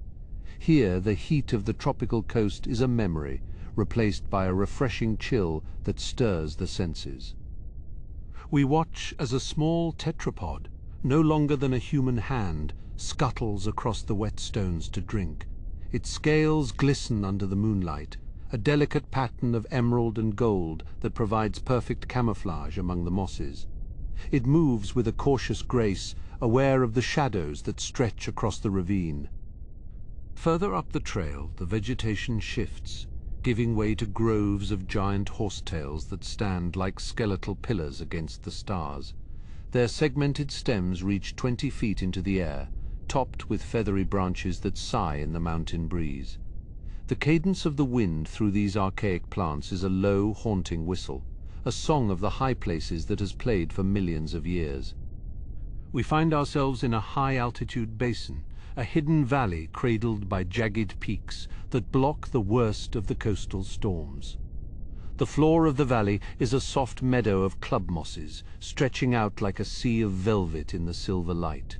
Here, the heat of the tropical coast is a memory, replaced by a refreshing chill that stirs the senses. We watch as a small tetrapod, no longer than a human hand, scuttles across the wet stones to drink. Its scales glisten under the moonlight, a delicate pattern of emerald and gold that provides perfect camouflage among the mosses. It moves with a cautious grace, aware of the shadows that stretch across the ravine. Further up the trail, the vegetation shifts, giving way to groves of giant horsetails that stand like skeletal pillars against the stars. Their segmented stems reach 20 feet into the air, topped with feathery branches that sigh in the mountain breeze. The cadence of the wind through these archaic plants is a low, haunting whistle, a song of the high places that has played for millions of years. We find ourselves in a high-altitude basin, a hidden valley cradled by jagged peaks that block the worst of the coastal storms. The floor of the valley is a soft meadow of club mosses, stretching out like a sea of velvet in the silver light.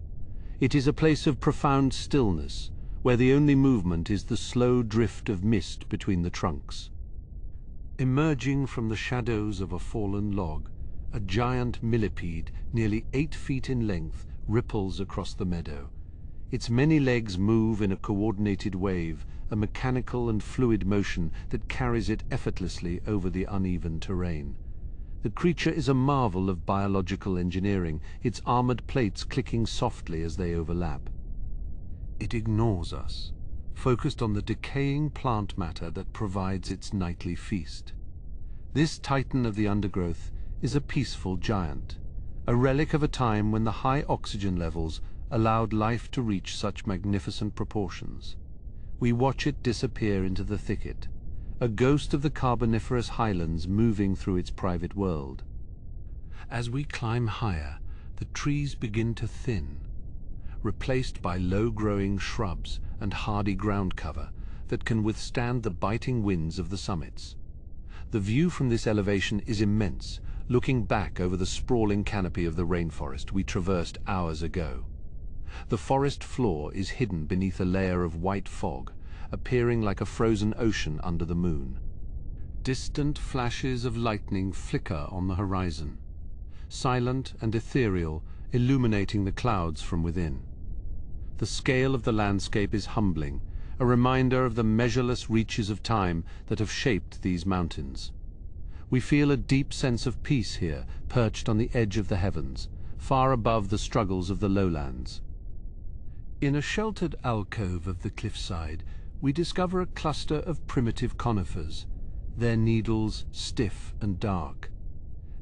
It is a place of profound stillness, where the only movement is the slow drift of mist between the trunks. Emerging from the shadows of a fallen log, a giant millipede, nearly 8 feet in length, ripples across the meadow. Its many legs move in a coordinated wave, a mechanical and fluid motion that carries it effortlessly over the uneven terrain. The creature is a marvel of biological engineering, its armored plates clicking softly as they overlap. It ignores us, focused on the decaying plant matter that provides its nightly feast. This titan of the undergrowth is a peaceful giant, a relic of a time when the high oxygen levels allowed life to reach such magnificent proportions. We watch it disappear into the thicket, a ghost of the Carboniferous highlands moving through its private world. As we climb higher, the trees begin to thin, replaced by low-growing shrubs and hardy ground cover that can withstand the biting winds of the summits. The view from this elevation is immense, looking back over the sprawling canopy of the rainforest we traversed hours ago. The forest floor is hidden beneath a layer of white fog, appearing like a frozen ocean under the moon. Distant flashes of lightning flicker on the horizon, silent and ethereal, illuminating the clouds from within. The scale of the landscape is humbling, a reminder of the measureless reaches of time that have shaped these mountains. We feel a deep sense of peace here, perched on the edge of the heavens, far above the struggles of the lowlands. In a sheltered alcove of the cliffside, we discover a cluster of primitive conifers, their needles stiff and dark.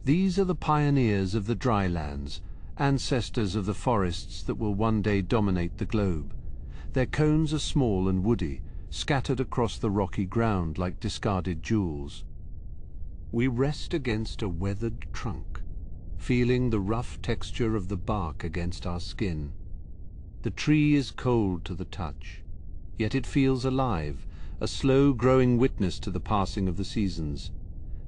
These are the pioneers of the drylands, ancestors of the forests that will one day dominate the globe. Their cones are small and woody, scattered across the rocky ground like discarded jewels. We rest against a weathered trunk, feeling the rough texture of the bark against our skin. The tree is cold to the touch, yet it feels alive, a slow-growing witness to the passing of the seasons.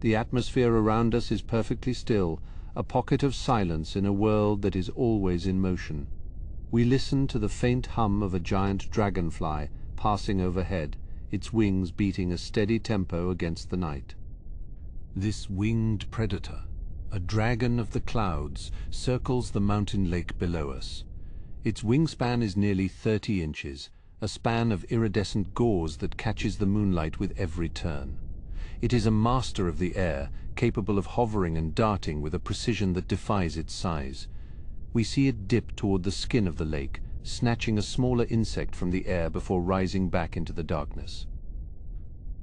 The atmosphere around us is perfectly still, a pocket of silence in a world that is always in motion. We listen to the faint hum of a giant dragonfly passing overhead, its wings beating a steady tempo against the night. This winged predator, a dragon of the clouds, circles the mountain lake below us. Its wingspan is nearly 30 inches, a span of iridescent gauze that catches the moonlight with every turn. It is a master of the air, capable of hovering and darting with a precision that defies its size. We see it dip toward the skin of the lake, snatching a smaller insect from the air before rising back into the darkness.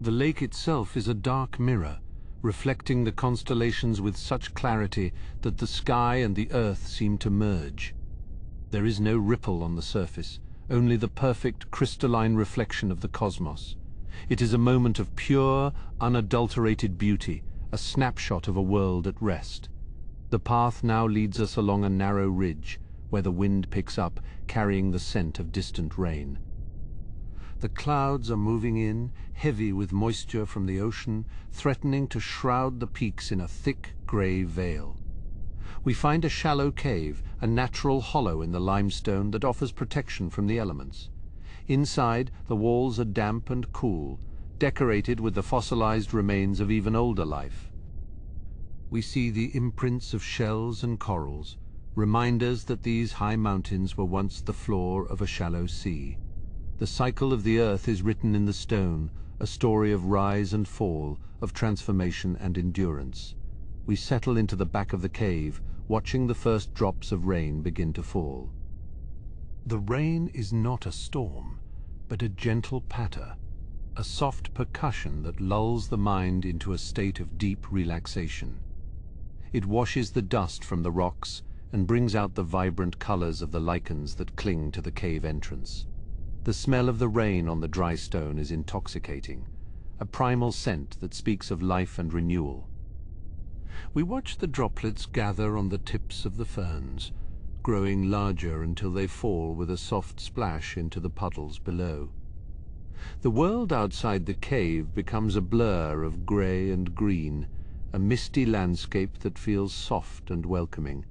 The lake itself is a dark mirror, reflecting the constellations with such clarity that the sky and the earth seem to merge. There is no ripple on the surface, only the perfect crystalline reflection of the cosmos. It is a moment of pure, unadulterated beauty, a snapshot of a world at rest. The path now leads us along a narrow ridge, where the wind picks up, carrying the scent of distant rain. The clouds are moving in, heavy with moisture from the ocean, threatening to shroud the peaks in a thick grey veil. We find a shallow cave, a natural hollow in the limestone that offers protection from the elements. Inside, the walls are damp and cool, decorated with the fossilized remains of even older life. We see the imprints of shells and corals, reminders that these high mountains were once the floor of a shallow sea. The cycle of the earth is written in the stone, a story of rise and fall, of transformation and endurance. We settle into the back of the cave, watching the first drops of rain begin to fall. The rain is not a storm, but a gentle patter, a soft percussion that lulls the mind into a state of deep relaxation. It washes the dust from the rocks and brings out the vibrant colors of the lichens that cling to the cave entrance. The smell of the rain on the dry stone is intoxicating, a primal scent that speaks of life and renewal. We watch the droplets gather on the tips of the ferns, growing larger until they fall with a soft splash into the puddles below. The world outside the cave becomes a blur of grey and green, a misty landscape that feels soft and welcoming.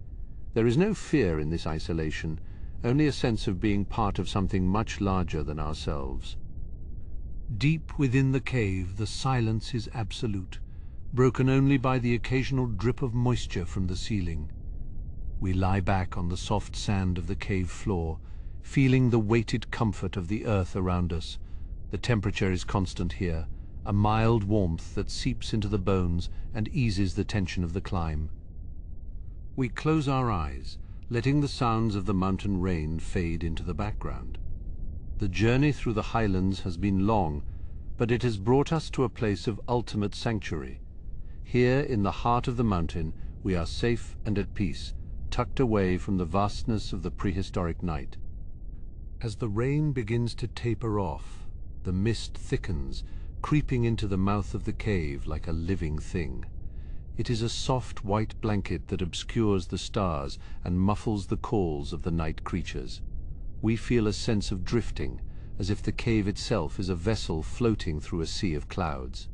There is no fear in this isolation, only a sense of being part of something much larger than ourselves. Deep within the cave, the silence is absolute, broken only by the occasional drip of moisture from the ceiling. We lie back on the soft sand of the cave floor, feeling the weighted comfort of the earth around us. The temperature is constant here, a mild warmth that seeps into the bones and eases the tension of the climb. We close our eyes, letting the sounds of the mountain rain fade into the background. The journey through the highlands has been long, but it has brought us to a place of ultimate sanctuary. Here, in the heart of the mountain, we are safe and at peace, tucked away from the vastness of the prehistoric night. As the rain begins to taper off, the mist thickens, creeping into the mouth of the cave like a living thing. It is a soft white blanket that obscures the stars and muffles the calls of the night creatures. We feel a sense of drifting, as if the cave itself is a vessel floating through a sea of clouds.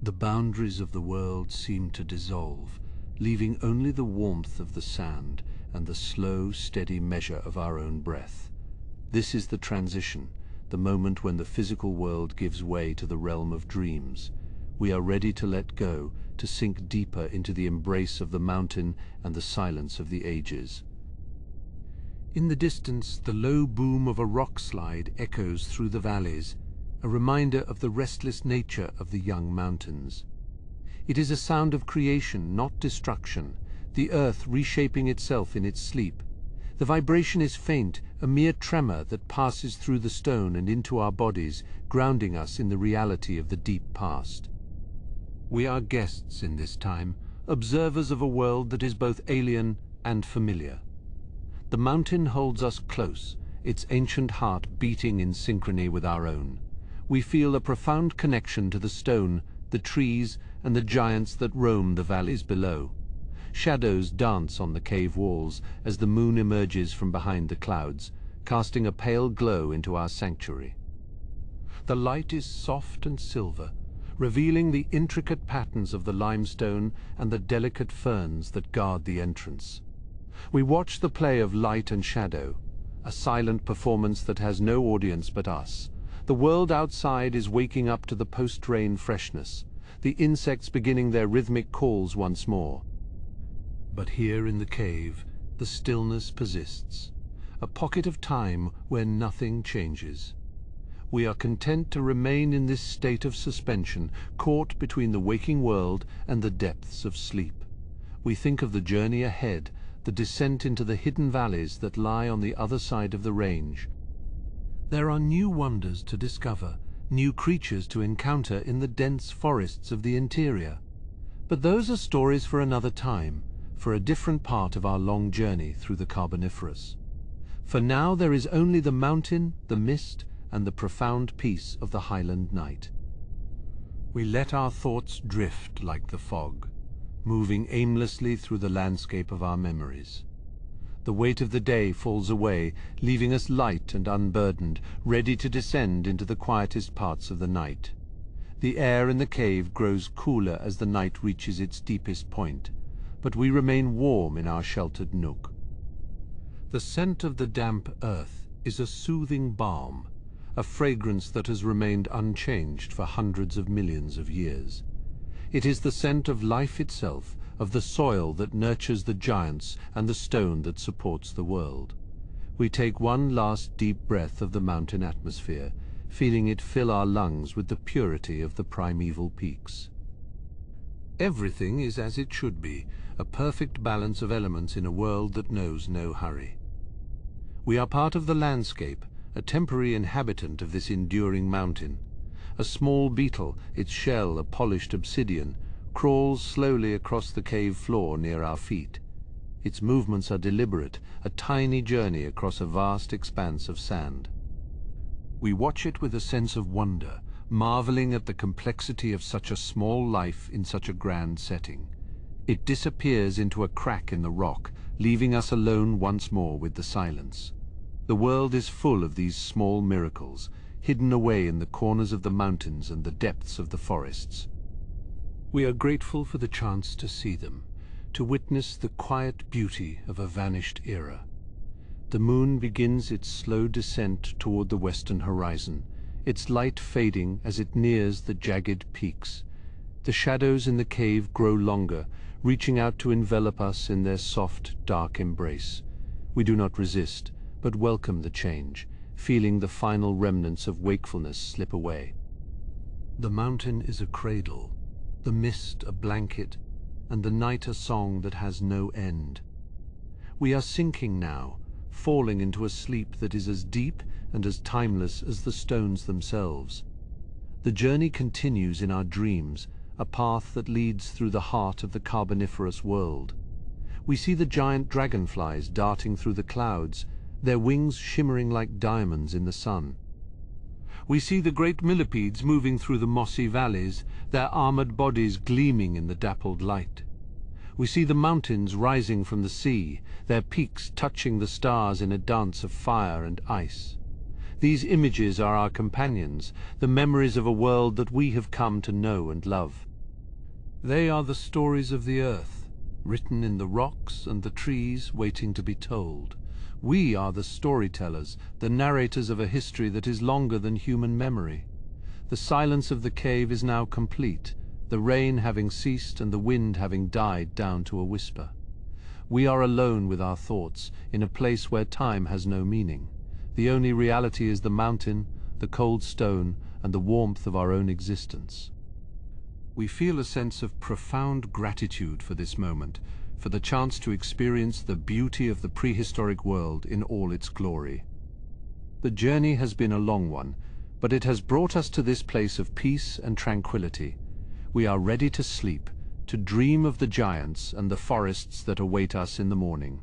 The boundaries of the world seem to dissolve, leaving only the warmth of the sand and the slow, steady measure of our own breath. This is the transition, the moment when the physical world gives way to the realm of dreams. We are ready to let go, to sink deeper into the embrace of the mountain and the silence of the ages. In the distance, the low boom of a rock slide echoes through the valleys, a reminder of the restless nature of the young mountains. It is a sound of creation, not destruction, the earth reshaping itself in its sleep. The vibration is faint, a mere tremor that passes through the stone and into our bodies, grounding us in the reality of the deep past. We are guests in this time, observers of a world that is both alien and familiar. The mountain holds us close, its ancient heart beating in synchrony with our own. We feel a profound connection to the stone, the trees, and the giants that roam the valleys below. Shadows dance on the cave walls as the moon emerges from behind the clouds, casting a pale glow into our sanctuary. The light is soft and silver, revealing the intricate patterns of the limestone and the delicate ferns that guard the entrance. We watch the play of light and shadow, a silent performance that has no audience but us. The world outside is waking up to the post-rain freshness. the insects beginning their rhythmic calls once more. But here in the cave, the stillness persists, a pocket of time where nothing changes. We are content to remain in this state of suspension, caught between the waking world and the depths of sleep. We think of the journey ahead, the descent into the hidden valleys that lie on the other side of the range. There are new wonders to discover, new creatures to encounter in the dense forests of the interior. But those are stories for another time, for a different part of our long journey through the Carboniferous. For now there is only the mountain, the mist, and the profound peace of the highland night. We let our thoughts drift like the fog, moving aimlessly through the landscape of our memories. The weight of the day falls away, leaving us light and unburdened, ready to descend into the quietest parts of the night. The air in the cave grows cooler as the night reaches its deepest point, but we remain warm in our sheltered nook. The scent of the damp earth is a soothing balm, a fragrance that has remained unchanged for hundreds of millions of years. It is the scent of life itself, of the soil that nurtures the giants and the stone that supports the world. We take one last deep breath of the mountain atmosphere, feeling it fill our lungs with the purity of the primeval peaks. Everything is as it should be, a perfect balance of elements in a world that knows no hurry. We are part of the landscape, a temporary inhabitant of this enduring mountain. A small beetle, its shell a polished obsidian, crawls slowly across the cave floor near our feet. Its movements are deliberate, a tiny journey across a vast expanse of sand. We watch it with a sense of wonder, marveling at the complexity of such a small life in such a grand setting. It disappears into a crack in the rock, leaving us alone once more with the silence. The world is full of these small miracles, hidden away in the corners of the mountains and the depths of the forests. We are grateful for the chance to see them, to witness the quiet beauty of a vanished era. The moon begins its slow descent toward the western horizon, its light fading as it nears the jagged peaks. The shadows in the cave grow longer, reaching out to envelop us in their soft, dark embrace. We do not resist, but welcome the change, feeling the final remnants of wakefulness slip away. The mountain is a cradle, the mist a blanket, and the night a song that has no end. We are sinking now, falling into a sleep that is as deep and as timeless as the stones themselves. The journey continues in our dreams, a path that leads through the heart of the Carboniferous world. We see the giant dragonflies darting through the clouds, their wings shimmering like diamonds in the sun. We see the great Millipedes moving through the mossy valleys, their armored bodies gleaming in the dappled light. We see the mountains rising from the sea, their peaks touching the stars in a dance of fire and ice. These images are our companions, the memories of a world that we have come to know and love. They are the stories of the earth, written in the rocks and the trees waiting to be told. We are the storytellers, the narrators of a history that is longer than human memory. The silence of the cave is now complete, the rain having ceased and the wind having died down to a whisper. We are alone with our thoughts, in a place where time has no meaning. The only reality is the mountain, the cold stone, and the warmth of our own existence. We feel a sense of profound gratitude for this moment, for the chance to experience the beauty of the prehistoric world in all its glory. The journey has been a long one, but it has brought us to this place of peace and tranquility. We are ready to sleep, to dream of the giants and the forests that await us in the morning.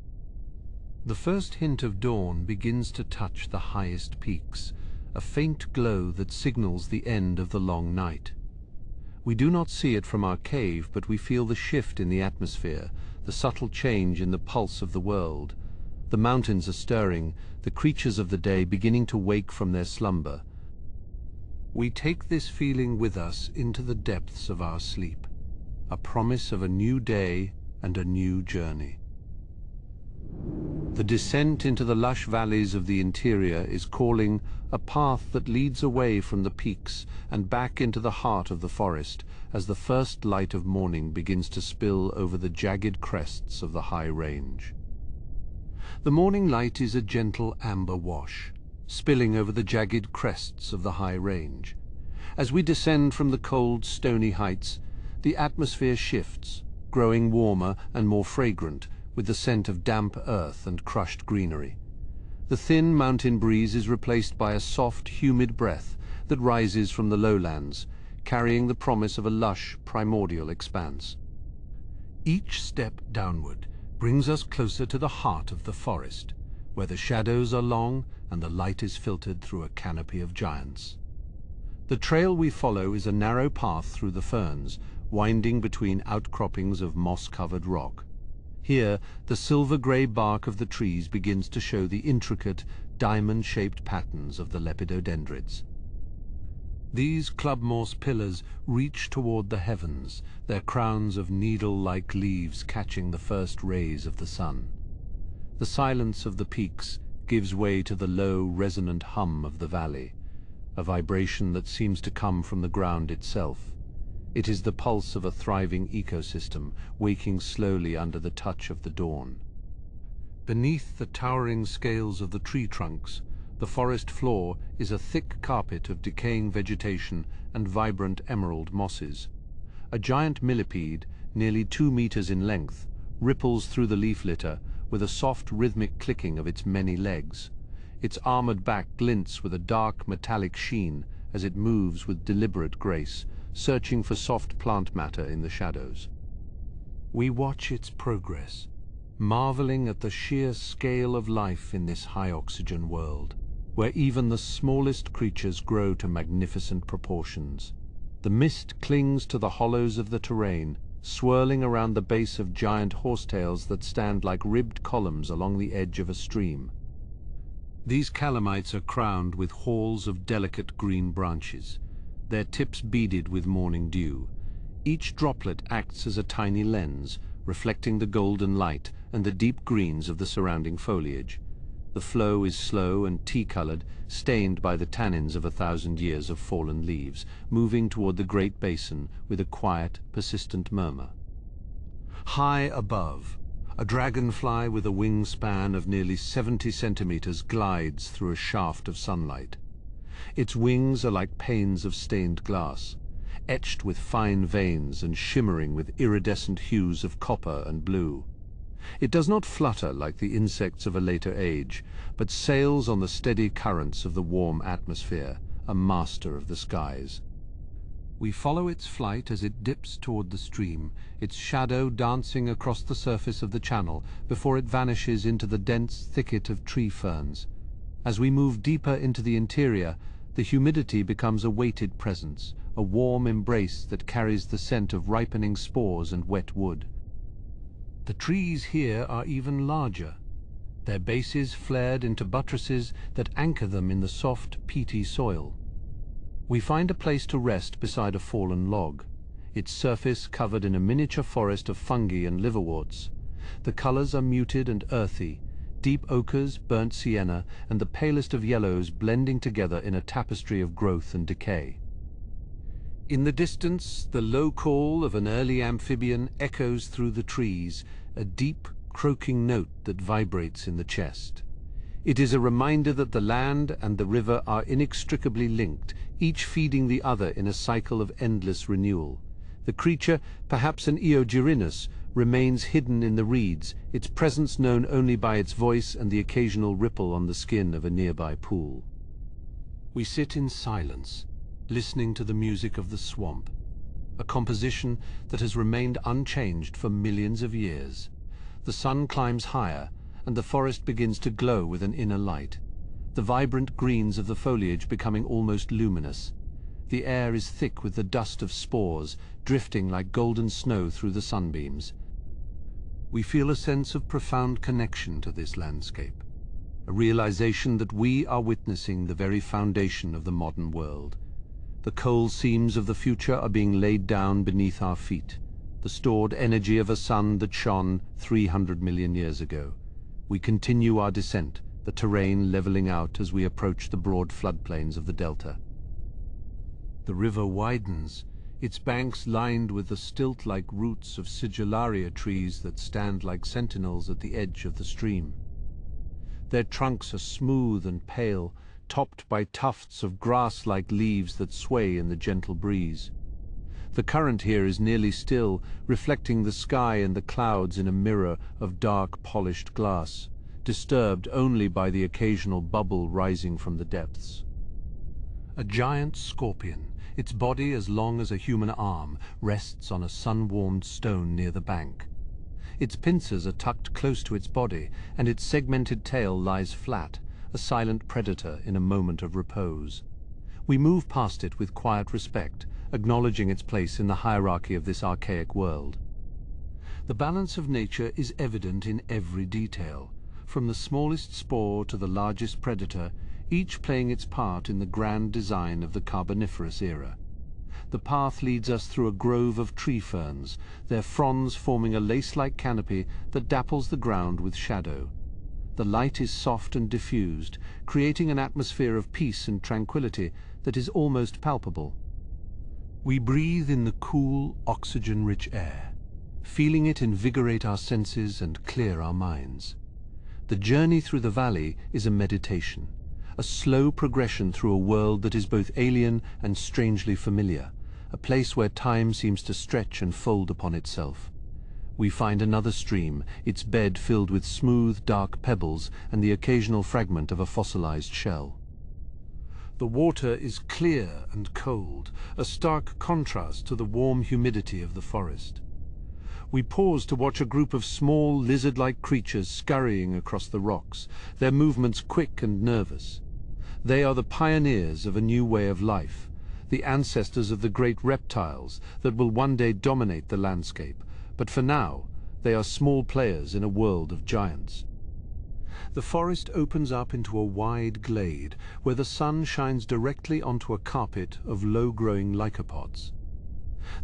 The first hint of dawn begins to touch the highest peaks, a faint glow that signals the end of the long night. We do not see it from our cave, but we feel the shift in the atmosphere, the subtle change in the pulse of the world. The mountains are stirring, the creatures of the day beginning to wake from their slumber. We take this feeling with us into the depths of our sleep, a promise of a new day and a new journey. The descent into the lush valleys of the interior is calling a path that leads away from the peaks and back into the heart of the forest as the first light of morning begins to spill over the jagged crests of the high range. The morning light is a gentle amber wash, spilling over the jagged crests of the high range. As we descend from the cold, stony heights, the atmosphere shifts, growing warmer and more fragrant, with the scent of damp earth and crushed greenery. The thin mountain breeze is replaced by a soft, humid breath that rises from the lowlands, carrying the promise of a lush, primordial expanse. Each step downward brings us closer to the heart of the forest, where the shadows are long and the light is filtered through a canopy of giants. The trail we follow is a narrow path through the ferns, winding between outcroppings of moss-covered rock. Here, the silver-grey bark of the trees begins to show the intricate, diamond-shaped patterns of the lepidodendrids. These clubmoss pillars reach toward the heavens, their crowns of needle-like leaves catching the first rays of the sun. The silence of the peaks gives way to the low, resonant hum of the valley, a vibration that seems to come from the ground itself. It is the pulse of a thriving ecosystem, waking slowly under the touch of the dawn. Beneath the towering scales of the tree trunks, the forest floor is a thick carpet of decaying vegetation and vibrant emerald mosses. A giant millipede, nearly 2 meters in length, ripples through the leaf litter with a soft rhythmic clicking of its many legs. Its armored back glints with a dark metallic sheen as it moves with deliberate grace, searching for soft plant matter in the shadows. We watch its progress, marveling at the sheer scale of life in this high-oxygen world, where even the smallest creatures grow to magnificent proportions. The mist clings to the hollows of the terrain, swirling around the base of giant horsetails that stand like ribbed columns along the edge of a stream. These calamites are crowned with halls of delicate green branches, their tips beaded with morning dew. Each droplet acts as a tiny lens, reflecting the golden light and the deep greens of the surrounding foliage. The flow is slow and tea-colored, stained by the tannins of 1,000 years of fallen leaves, moving toward the great basin with a quiet, persistent murmur. High above, a dragonfly with a wingspan of nearly 70 centimeters glides through a shaft of sunlight. Its wings are like panes of stained glass, etched with fine veins and shimmering with iridescent hues of copper and blue. It does not flutter like the insects of a later age, but sails on the steady currents of the warm atmosphere, a master of the skies. We follow its flight as it dips toward the stream, its shadow dancing across the surface of the channel before it vanishes into the dense thicket of tree ferns. As we move deeper into the interior, the humidity becomes a weighted presence, a warm embrace that carries the scent of ripening spores and wet wood. The trees here are even larger, their bases flared into buttresses that anchor them in the soft, peaty soil. We find a place to rest beside a fallen log, its surface covered in a miniature forest of fungi and liverworts. The colors are muted and earthy, deep ochres, burnt sienna, and the palest of yellows blending together in a tapestry of growth and decay. In the distance, the low call of an early amphibian echoes through the trees, a deep, croaking note that vibrates in the chest. It is a reminder that the land and the river are inextricably linked, each feeding the other in a cycle of endless renewal. The creature, perhaps an Eogyrinus, remains hidden in the reeds, its presence known only by its voice and the occasional ripple on the skin of a nearby pool. We sit in silence, listening to the music of the swamp, a composition that has remained unchanged for millions of years. The sun climbs higher, and the forest begins to glow with an inner light, the vibrant greens of the foliage becoming almost luminous. The air is thick with the dust of spores, drifting like golden snow through the sunbeams. We feel a sense of profound connection to this landscape, a realization that we are witnessing the very foundation of the modern world. The coal seams of the future are being laid down beneath our feet, the stored energy of a sun that shone 300 million years ago. We continue our descent, the terrain leveling out as we approach the broad floodplains of the delta. The river widens, its banks lined with the stilt-like roots of sigillaria trees that stand like sentinels at the edge of the stream. Their trunks are smooth and pale, topped by tufts of grass-like leaves that sway in the gentle breeze. The current here is nearly still, reflecting the sky and the clouds in a mirror of dark, polished glass, disturbed only by the occasional bubble rising from the depths. A giant scorpion, its body as long as a human arm, rests on a sun-warmed stone near the bank. Its pincers are tucked close to its body, and its segmented tail lies flat, a silent predator in a moment of repose. We move past it with quiet respect, acknowledging its place in the hierarchy of this archaic world. The balance of nature is evident in every detail, from the smallest spore to the largest predator, each playing its part in the grand design of the Carboniferous era. The path leads us through a grove of tree ferns, their fronds forming a lace-like canopy that dapples the ground with shadow. The light is soft and diffused, creating an atmosphere of peace and tranquility that is almost palpable. We breathe in the cool, oxygen-rich air, feeling it invigorate our senses and clear our minds. The journey through the valley is a meditation, a slow progression through a world that is both alien and strangely familiar, a place where time seems to stretch and fold upon itself. We find another stream, its bed filled with smooth, dark pebbles and the occasional fragment of a fossilized shell. The water is clear and cold, a stark contrast to the warm humidity of the forest. We pause to watch a group of small, lizard-like creatures scurrying across the rocks, their movements quick and nervous. They are the pioneers of a new way of life, the ancestors of the great reptiles that will one day dominate the landscape, but for now, they are small players in a world of giants. The forest opens up into a wide glade, where the sun shines directly onto a carpet of low-growing lycopods.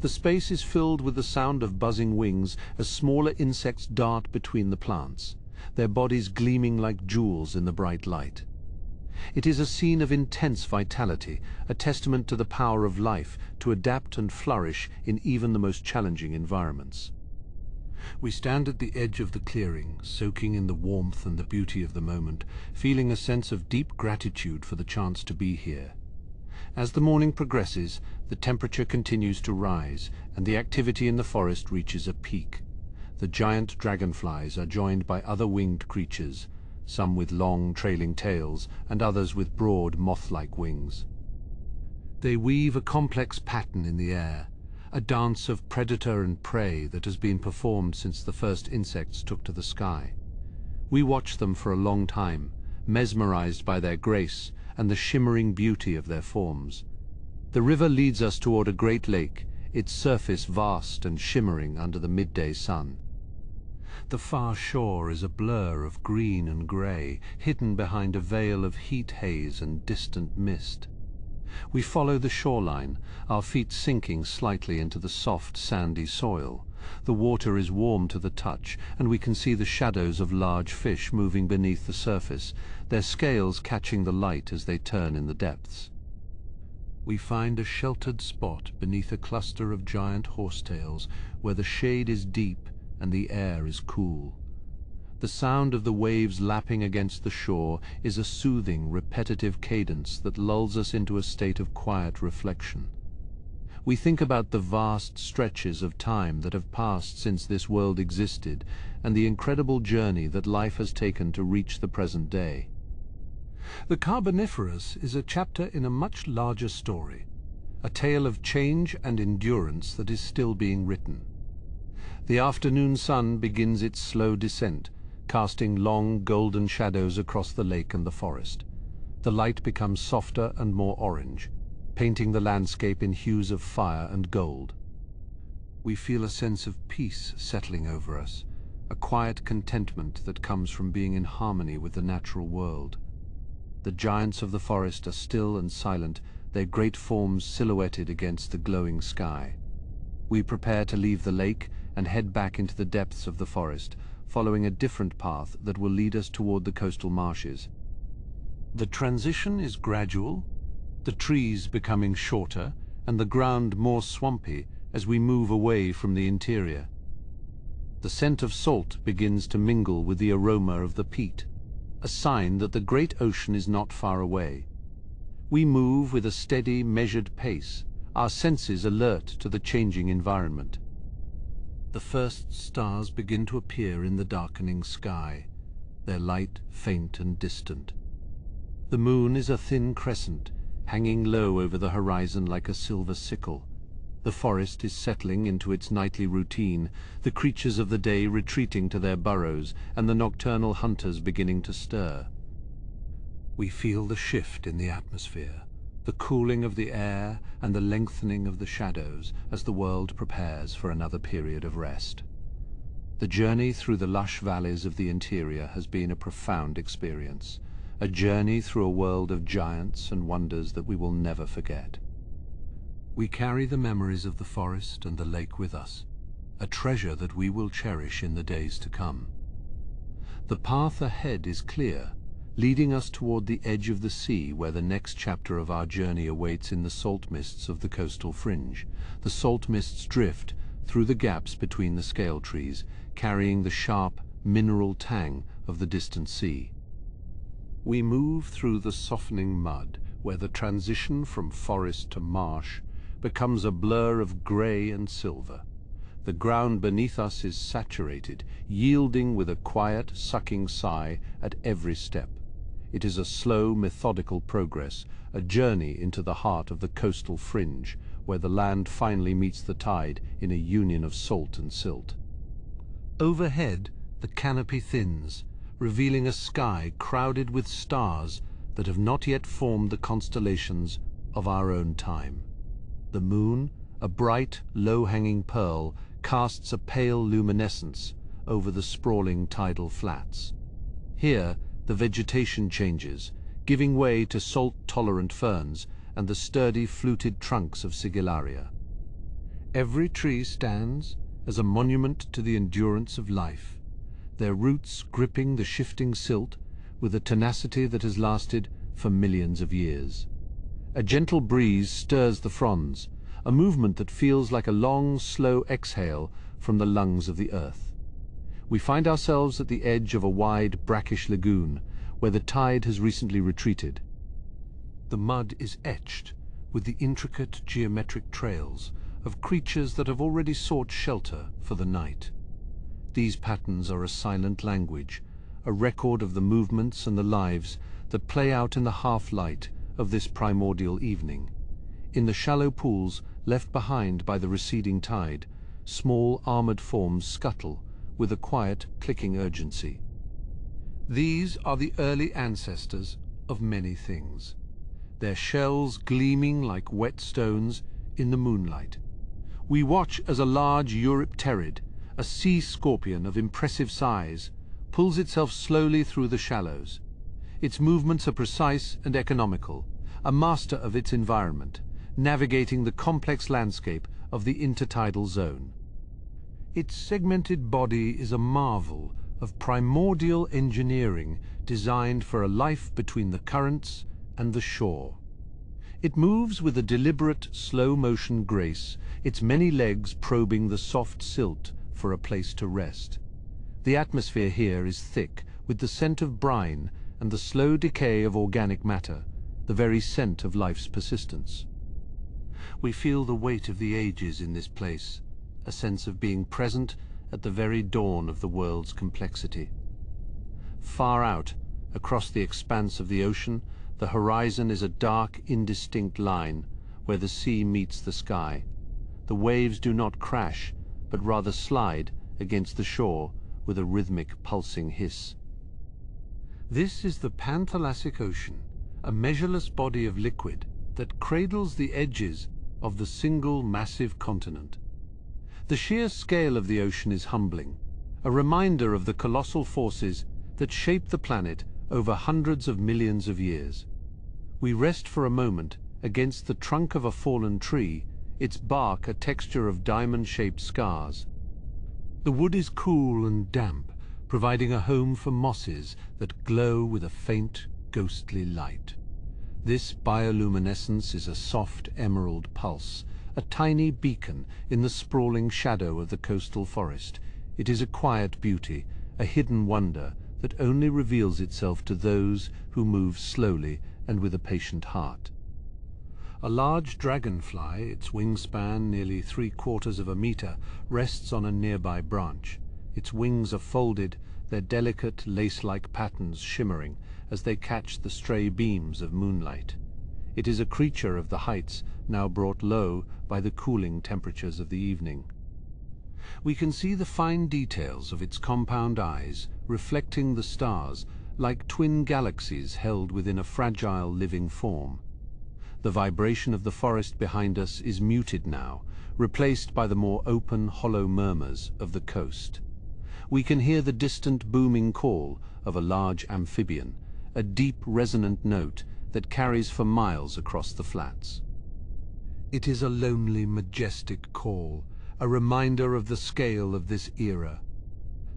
The space is filled with the sound of buzzing wings as smaller insects dart between the plants, their bodies gleaming like jewels in the bright light. It is a scene of intense vitality, a testament to the power of life to adapt and flourish in even the most challenging environments. We stand at the edge of the clearing, soaking in the warmth and the beauty of the moment, feeling a sense of deep gratitude for the chance to be here. As the morning progresses, the temperature continues to rise, and the activity in the forest reaches a peak. The giant dragonflies are joined by other winged creatures, some with long, trailing tails, and others with broad, moth-like wings. They weave a complex pattern in the air, a dance of predator and prey that has been performed since the first insects took to the sky. We watch them for a long time, mesmerized by their grace and the shimmering beauty of their forms. The river leads us toward a great lake, its surface vast and shimmering under the midday sun. The far shore is a blur of green and grey, hidden behind a veil of heat haze and distant mist. We follow the shoreline, our feet sinking slightly into the soft, sandy soil. The water is warm to the touch, and we can see the shadows of large fish moving beneath the surface, their scales catching the light as they turn in the depths. We find a sheltered spot beneath a cluster of giant horsetails, where the shade is deep and the air is cool. The sound of the waves lapping against the shore is a soothing, repetitive cadence that lulls us into a state of quiet reflection. We think about the vast stretches of time that have passed since this world existed, and the incredible journey that life has taken to reach the present day. The Carboniferous is a chapter in a much larger story, a tale of change and endurance that is still being written. The afternoon sun begins its slow descent, casting long golden shadows across the lake and the forest. The light becomes softer and more orange, painting the landscape in hues of fire and gold. We feel a sense of peace settling over us, a quiet contentment that comes from being in harmony with the natural world. The giants of the forest are still and silent, their great forms silhouetted against the glowing sky. We prepare to leave the lake and head back into the depths of the forest, following a different path that will lead us toward the coastal marshes. The transition is gradual, the trees becoming shorter and the ground more swampy as we move away from the interior. The scent of salt begins to mingle with the aroma of the peat, a sign that the great ocean is not far away. We move with a steady, measured pace, our senses alert to the changing environment. The first stars begin to appear in the darkening sky, their light faint and distant. The moon is a thin crescent, hanging low over the horizon like a silver sickle. The forest is settling into its nightly routine, the creatures of the day retreating to their burrows, and the nocturnal hunters beginning to stir. We feel the shift in the atmosphere, the cooling of the air and the lengthening of the shadows as the world prepares for another period of rest. The journey through the lush valleys of the interior has been a profound experience, a journey through a world of giants and wonders that we will never forget. We carry the memories of the forest and the lake with us, a treasure that we will cherish in the days to come. The path ahead is clear, leading us toward the edge of the sea where the next chapter of our journey awaits in the salt mists of the coastal fringe. The salt mists drift through the gaps between the scale trees, carrying the sharp, mineral tang of the distant sea. We move through the softening mud where the transition from forest to marsh becomes a blur of grey and silver. The ground beneath us is saturated, yielding with a quiet, sucking sigh at every step. It is a slow, methodical progress, a journey into the heart of the coastal fringe, where the land finally meets the tide in a union of salt and silt. Overhead, the canopy thins, revealing a sky crowded with stars that have not yet formed the constellations of our own time. The moon, a bright, low-hanging pearl, casts a pale luminescence over the sprawling tidal flats. Here, the vegetation changes, giving way to salt-tolerant ferns and the sturdy fluted trunks of sigillaria. Every tree stands as a monument to the endurance of life, their roots gripping the shifting silt with a tenacity that has lasted for millions of years. A gentle breeze stirs the fronds, a movement that feels like a long, slow exhale from the lungs of the earth. We find ourselves at the edge of a wide, brackish lagoon, where the tide has recently retreated. The mud is etched with the intricate geometric trails of creatures that have already sought shelter for the night. These patterns are a silent language, a record of the movements and the lives that play out in the half-light of this primordial evening. In the shallow pools left behind by the receding tide, small armored forms scuttle with a quiet, clicking urgency. These are the early ancestors of many things, their shells gleaming like wet stones in the moonlight. We watch as a large Eurypterid, a sea scorpion of impressive size, pulls itself slowly through the shallows. Its movements are precise and economical, a master of its environment, navigating the complex landscape of the intertidal zone. Its segmented body is a marvel of primordial engineering designed for a life between the currents and the shore. It moves with a deliberate, slow-motion grace, its many legs probing the soft silt for a place to rest. The atmosphere here is thick with the scent of brine and the slow decay of organic matter, the very scent of life's persistence. We feel the weight of the ages in this place, a sense of being present at the very dawn of the world's complexity. Far out, across the expanse of the ocean, the horizon is a dark, indistinct line where the sea meets the sky. The waves do not crash, but rather slide against the shore with a rhythmic, pulsing hiss. This is the Panthalassic Ocean, a measureless body of liquid that cradles the edges of the single massive continent. The sheer scale of the ocean is humbling, a reminder of the colossal forces that shape the planet over hundreds of millions of years. We rest for a moment against the trunk of a fallen tree, its bark a texture of diamond-shaped scars. The wood is cool and damp, providing a home for mosses that glow with a faint, ghostly light. This bioluminescence is a soft emerald pulse, a tiny beacon in the sprawling shadow of the coastal forest. It is a quiet beauty, a hidden wonder that only reveals itself to those who move slowly and with a patient heart. A large dragonfly, its wingspan nearly 3/4 of a meter, rests on a nearby branch. Its wings are folded, their delicate lace-like patterns shimmering as they catch the stray beams of moonlight. It is a creature of the heights, now brought low by the cooling temperatures of the evening. We can see the fine details of its compound eyes, reflecting the stars, like twin galaxies held within a fragile living form. The vibration of the forest behind us is muted now, replaced by the more open, hollow murmurs of the coast. We can hear the distant booming call of a large amphibian, a deep resonant note that carries for miles across the flats. It is a lonely, majestic call, a reminder of the scale of this era.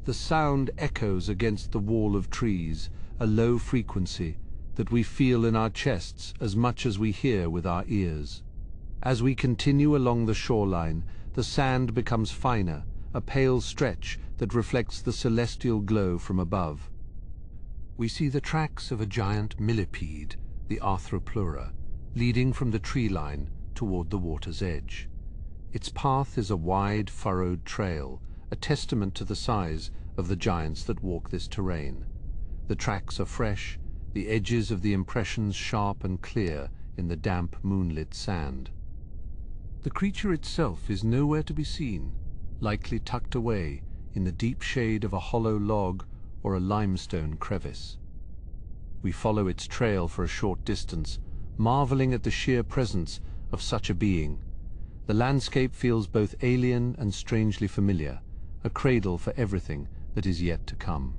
The sound echoes against the wall of trees, a low frequency that we feel in our chests as much as we hear with our ears. As we continue along the shoreline, the sand becomes finer, a pale stretch that reflects the celestial glow from above. We see the tracks of a giant millipede, the Arthropleura, leading from the tree line toward the water's edge. Its path is a wide, furrowed trail, a testament to the size of the giants that walk this terrain. The tracks are fresh, the edges of the impressions sharp and clear in the damp, moonlit sand. The creature itself is nowhere to be seen, likely tucked away in the deep shade of a hollow log or a limestone crevice. We follow its trail for a short distance, marveling at the sheer presence of such a being. The landscape feels both alien and strangely familiar, a cradle for everything that is yet to come.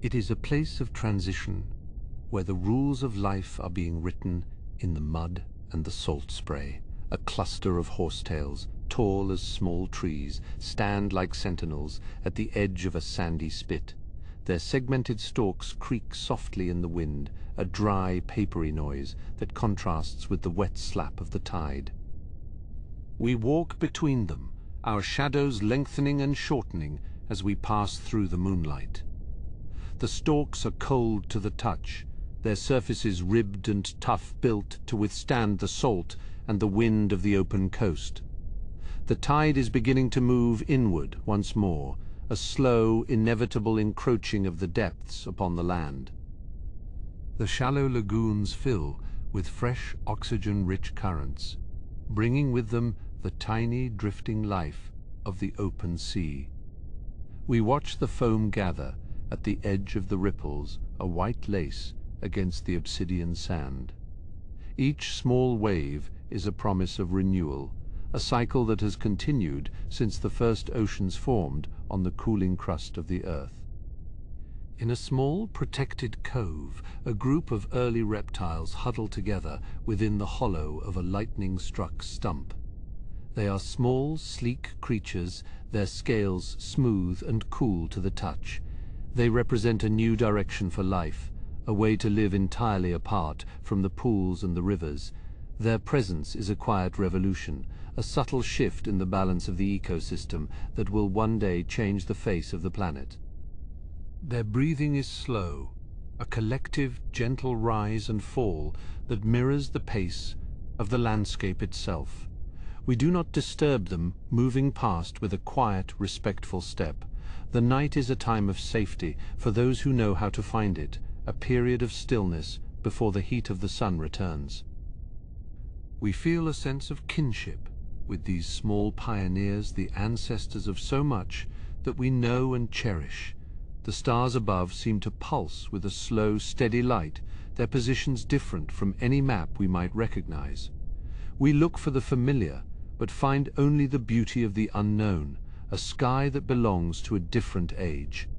It is a place of transition, where the rules of life are being written in the mud and the salt spray. A cluster of horsetails, tall as small trees, stand like sentinels at the edge of a sandy spit. Their segmented stalks creak softly in the wind, a dry, papery noise that contrasts with the wet slap of the tide. We walk between them, our shadows lengthening and shortening as we pass through the moonlight. The stalks are cold to the touch, their surfaces ribbed and tough-built to withstand the salt and the wind of the open coast. The tide is beginning to move inward once more, a slow, inevitable encroaching of the depths upon the land. The shallow lagoons fill with fresh, oxygen-rich currents, bringing with them the tiny, drifting life of the open sea. We watch the foam gather at the edge of the ripples, a white lace against the obsidian sand. Each small wave is a promise of renewal, a cycle that has continued since the first oceans formed on the cooling crust of the earth. In a small, protected cove, a group of early reptiles huddle together within the hollow of a lightning-struck stump. They are small, sleek creatures, their scales smooth and cool to the touch. They represent a new direction for life, a way to live entirely apart from the pools and the rivers. Their presence is a quiet revolution, a subtle shift in the balance of the ecosystem that will one day change the face of the planet. Their breathing is slow, a collective, gentle rise and fall that mirrors the pace of the landscape itself. We do not disturb them, moving past with a quiet, respectful step. The night is a time of safety for those who know how to find it, a period of stillness before the heat of the sun returns. We feel a sense of kinship with these small pioneers, the ancestors of so much that we know and cherish. The stars above seem to pulse with a slow, steady light, their positions different from any map we might recognize. We look for the familiar, but find only the beauty of the unknown, a sky that belongs to a different age.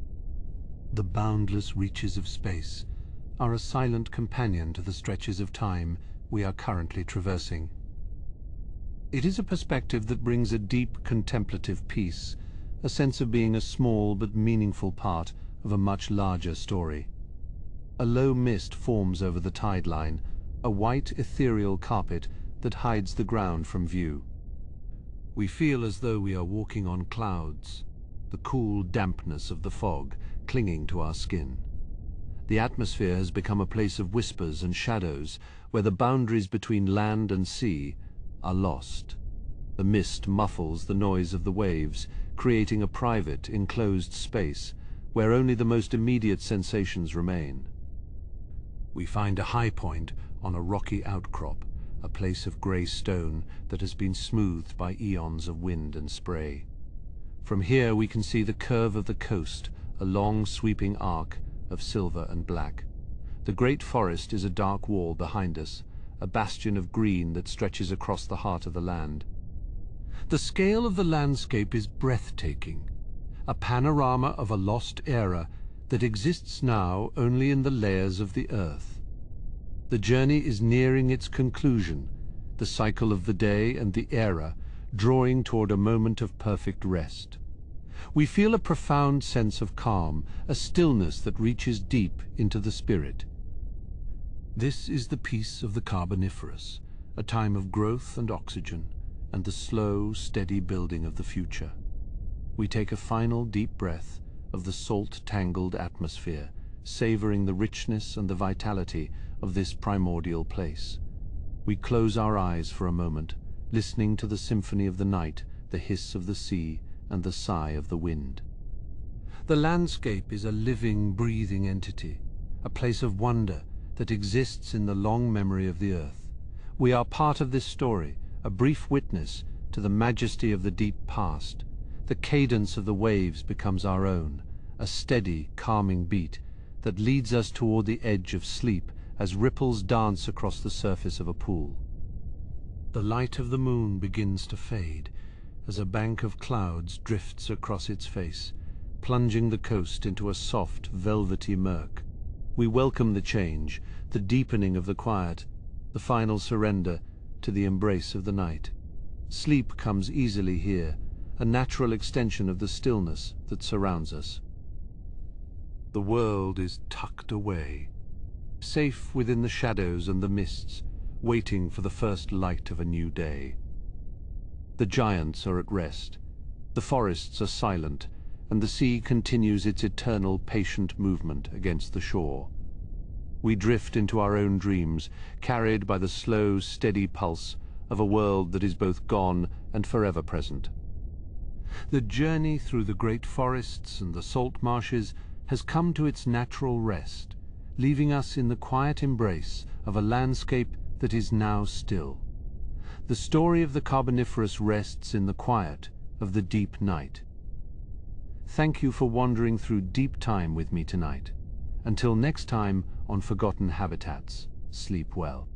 The boundless reaches of space are a silent companion to the stretches of time we are currently traversing. It is a perspective that brings a deep contemplative peace, a sense of being a small but meaningful part of a much larger story. A low mist forms over the tide line, a white ethereal carpet that hides the ground from view. We feel as though we are walking on clouds, the cool dampness of the fog clinging to our skin. The atmosphere has become a place of whispers and shadows, where the boundaries between land and sea are lost. The mist muffles the noise of the waves, creating a private, enclosed space where only the most immediate sensations remain. We find a high point on a rocky outcrop, a place of grey stone that has been smoothed by eons of wind and spray. From here we can see the curve of the coast, a long sweeping arc of silver and black. The great forest is a dark wall behind us, a bastion of green that stretches across the heart of the land. The scale of the landscape is breathtaking, a panorama of a lost era that exists now only in the layers of the earth. The journey is nearing its conclusion, the cycle of the day and the era drawing toward a moment of perfect rest. We feel a profound sense of calm, a stillness that reaches deep into the spirit. This is the peace of the Carboniferous, a time of growth and oxygen, and the slow, steady building of the future. We take a final deep breath of the salt-tangled atmosphere, savoring the richness and the vitality of this primordial place. We close our eyes for a moment, listening to the symphony of the night, the hiss of the sea, and the sigh of the wind. The landscape is a living, breathing entity, a place of wonder that exists in the long memory of the earth. We are part of this story, a brief witness to the majesty of the deep past. The cadence of the waves becomes our own, a steady, calming beat that leads us toward the edge of sleep as ripples dance across the surface of a pool. The light of the moon begins to fade as a bank of clouds drifts across its face, plunging the coast into a soft, velvety murk. We welcome the change, the deepening of the quiet, the final surrender to the embrace of the night. Sleep comes easily here, a natural extension of the stillness that surrounds us. The world is tucked away, safe within the shadows and the mists, waiting for the first light of a new day. The giants are at rest, the forests are silent, and the sea continues its eternal patient movement against the shore. We drift into our own dreams, carried by the slow, steady pulse of a world that is both gone and forever present. The journey through the great forests and the salt marshes has come to its natural rest, leaving us in the quiet embrace of a landscape that is now still. The story of the Carboniferous rests in the quiet of the deep night. Thank you for wandering through deep time with me tonight. Until next time on Forgotten Habitats, sleep well.